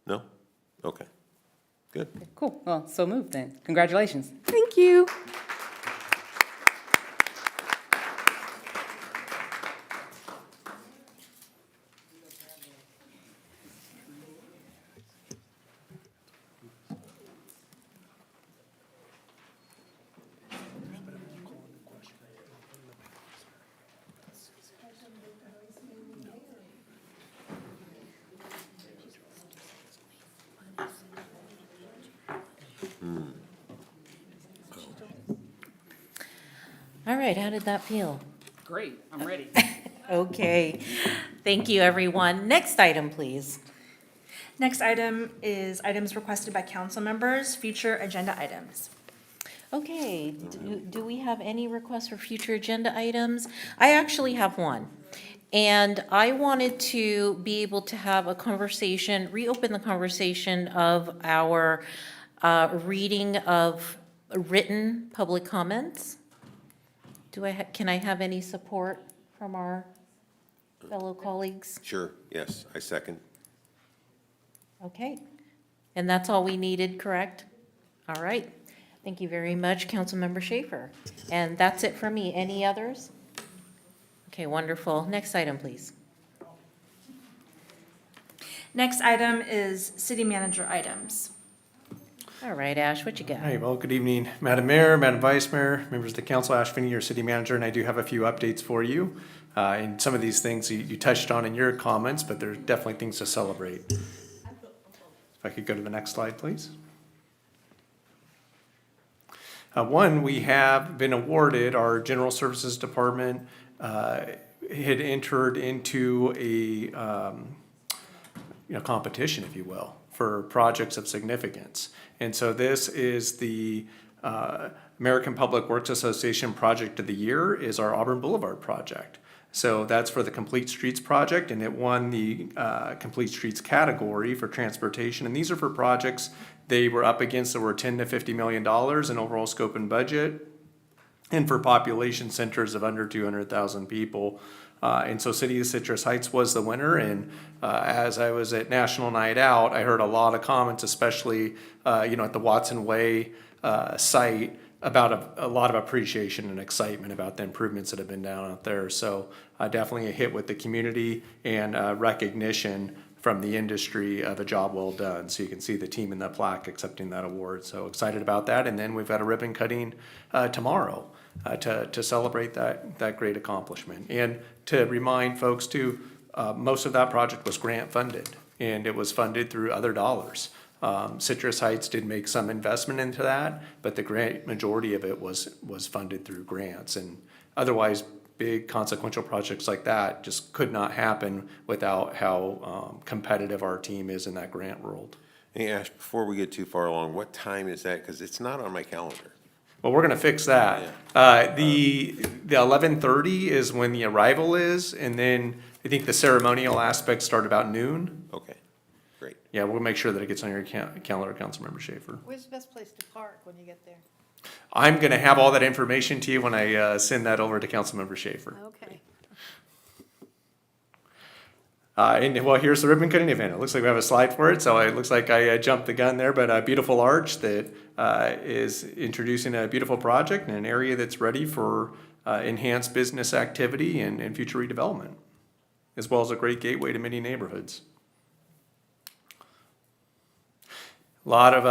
No? Okay. Good. Cool, well, so moved then. Congratulations. Thank you. All right, how did that feel? Great, I'm ready. Okay, thank you, everyone. Next item, please. Next item is items requested by council members, future agenda items. Okay, do we have any requests for future agenda items? I actually have one. And I wanted to be able to have a conversation, reopen the conversation of our reading of written public comments. Can I have any support from our fellow colleagues? Sure, yes, I second. Okay. And that's all we needed, correct? All right. Thank you very much, Councilmember Schaefer. And that's it for me. Any others? Okay, wonderful. Next item, please. Next item is city manager items. All right, Ash, what you got? Hey, well, good evening, Madam Mayor, Madam Vice Mayor, members of the council, Ash Finney, your city manager, and I do have a few updates for you. And some of these things you touched on in your comments, but there's definitely things to celebrate. If I could go to the next slide, please. One, we have been awarded, our General Services Department had entered into a competition, if you will, for projects of significance. And so this is the American Public Works Association Project of the Year is our Auburn Boulevard project. So that's for the Complete Streets project, and it won the Complete Streets category for transportation. And these are for projects they were up against that were $10 to $50 million in overall scope and budget, and for population centers of under 200,000 people. And so City of Citrus Heights was the winner, and as I was at National Night Out, I heard a lot of comments, especially at the Watson Way site, about a lot of appreciation and excitement about the improvements that have been down out there. So definitely a hit with the community and recognition from the industry of a job well done. So you can see the team in the plaque accepting that award. So excited about that. And then we've got a ribbon cutting tomorrow to celebrate that great accomplishment. And to remind folks too, most of that project was grant funded, and it was funded through other dollars. Citrus Heights did make some investment into that, but the great majority of it was funded through grants. And otherwise, big consequential projects like that just could not happen without how competitive our team is in that grant world. Hey, Ash, before we get too far along, what time is that? Because it's not on my calendar. Well, we're gonna fix that. The 11:30 is when the arrival is, and then I think the ceremonial aspects start about noon. Okay, great. Yeah, we'll make sure that it gets on your calendar, Councilmember Schaefer. Where's the best place to park when you get there? I'm gonna have all that information to you when I send that over to Councilmember Schaefer. Okay. And well, here's the ribbon cutting event. It looks like we have a slide for it, so it looks like I jumped the gun there, but a beautiful arch that is introducing a beautiful project in an area that's ready for enhanced business activity and future redevelopment, as well as a great gateway to many neighborhoods. A lot of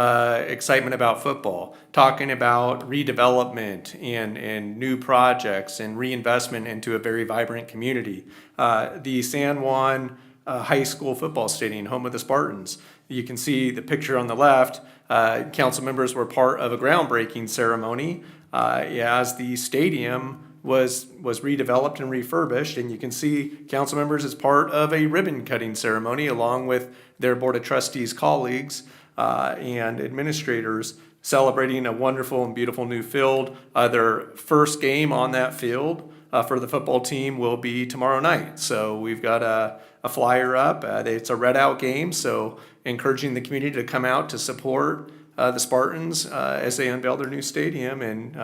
excitement about football, talking about redevelopment and new projects and reinvestment into a very vibrant community. The San Juan High School football stadium, home of the Spartans. You can see the picture on the left. Council members were part of a groundbreaking ceremony as the stadium was redeveloped and refurbished, and you can see council members as part of a ribbon cutting ceremony along with their Board of Trustees colleagues and administrators celebrating a wonderful and beautiful new field. Their first game on that field for the football team will be tomorrow night. So we've got a flyer up. It's a red out game, so encouraging the community to come out to support the Spartans as they unveil their new stadium and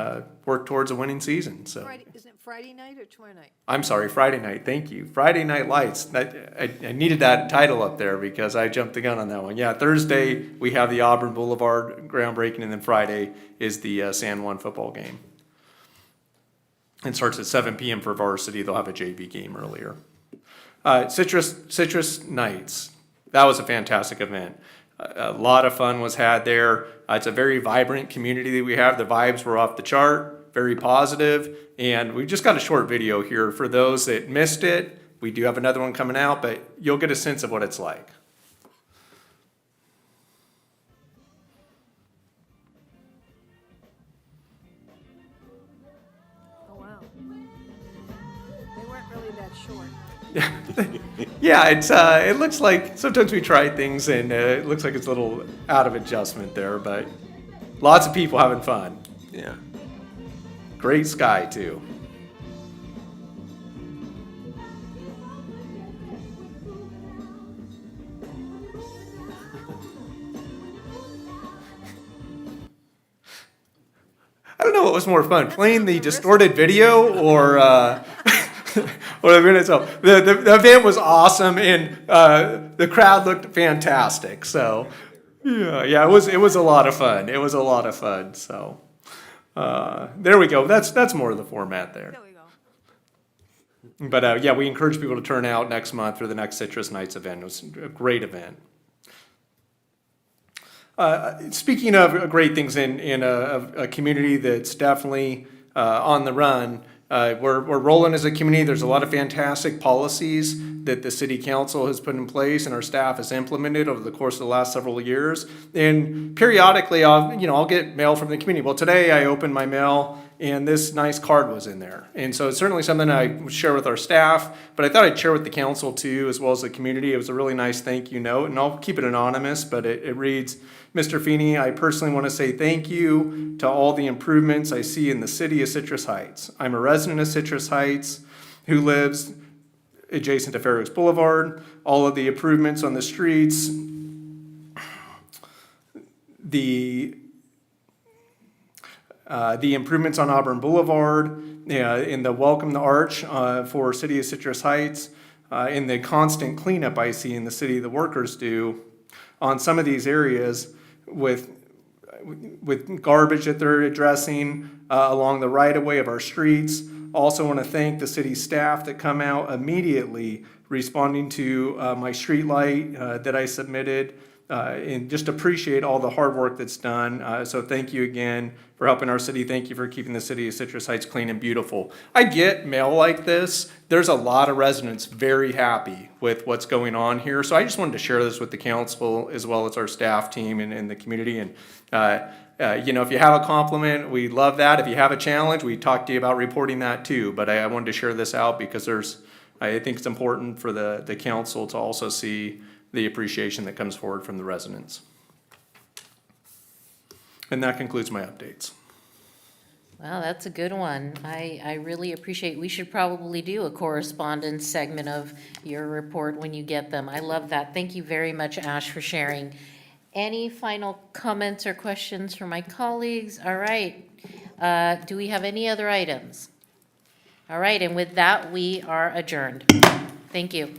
work towards a winning season. So. Isn't it Friday night or tomorrow night? I'm sorry, Friday night, thank you. Friday Night Lights, I needed that title up there because I jumped the gun on that one. Yeah, Thursday, we have the Auburn Boulevard groundbreaking, and then Friday is the San Juan football game. It starts at 7 p.m. for varsity, they'll have a JV game earlier. Citrus Nights, that was a fantastic event. A lot of fun was had there. It's a very vibrant community that we have. The vibes were off the chart, very positive. And we just got a short video here for those that missed it. We do have another one coming out, but you'll get a sense of what it's like. Oh, wow. They weren't really that short. Yeah, it looks like sometimes we try things and it looks like it's a little out of adjustment there, but lots of people having fun. Yeah. Great sky too. I don't know what was more fun, playing the distorted video or Well, so the event was awesome, and the crowd looked fantastic. So, yeah, it was a lot of fun. It was a lot of fun. So, there we go. That's more of the format there. There we go. But yeah, we encourage people to turn out next month for the next Citrus Nights event. It was a great event. Speaking of great things in a community that's definitely on the run, we're rolling as a community. There's a lot of fantastic policies that the city council has put in place and our staff has implemented over the course of the last several years. And periodically, I'll get mail from the community. Well, today I opened my mail and this nice card was in there. And so it's certainly something I would share with our staff, but I thought I'd share with the council too, as well as the community. It was a really nice thank you note, and I'll keep it anonymous, but it reads, Mr. Feeney, I personally want to say thank you to all the improvements I see in the city of Citrus Heights. I'm a resident of Citrus Heights who lives adjacent to Fair Oaks Boulevard. All of the improvements on the streets, the improvements on Auburn Boulevard, in the Welcome the Arch for City of Citrus Heights, in the constant cleanup I see in the city the workers do on some of these areas with garbage that they're addressing along the right-of-way of our streets. Also want to thank the city staff that come out immediately responding to my street light that I submitted, and just appreciate all the hard work that's done. So thank you again for helping our city. Thank you for keeping the city of Citrus Heights clean and beautiful. I get mail like this. There's a lot of residents very happy with what's going on here. So I just wanted to share this with the council as well as our staff team and the community. And if you have a compliment, we love that. If you have a challenge, we talk to you about reporting that too. But I wanted to share this out because I think it's important for the council to also see the appreciation that comes forward from the residents. And that concludes my updates. Wow, that's a good one. I really appreciate, we should probably do a correspondence segment of your report when you get them. I love that. Thank you very much, Ash, for sharing. Any final comments or questions from my colleagues? All right. Do we have any other items? All right, and with that, we are adjourned. Thank you.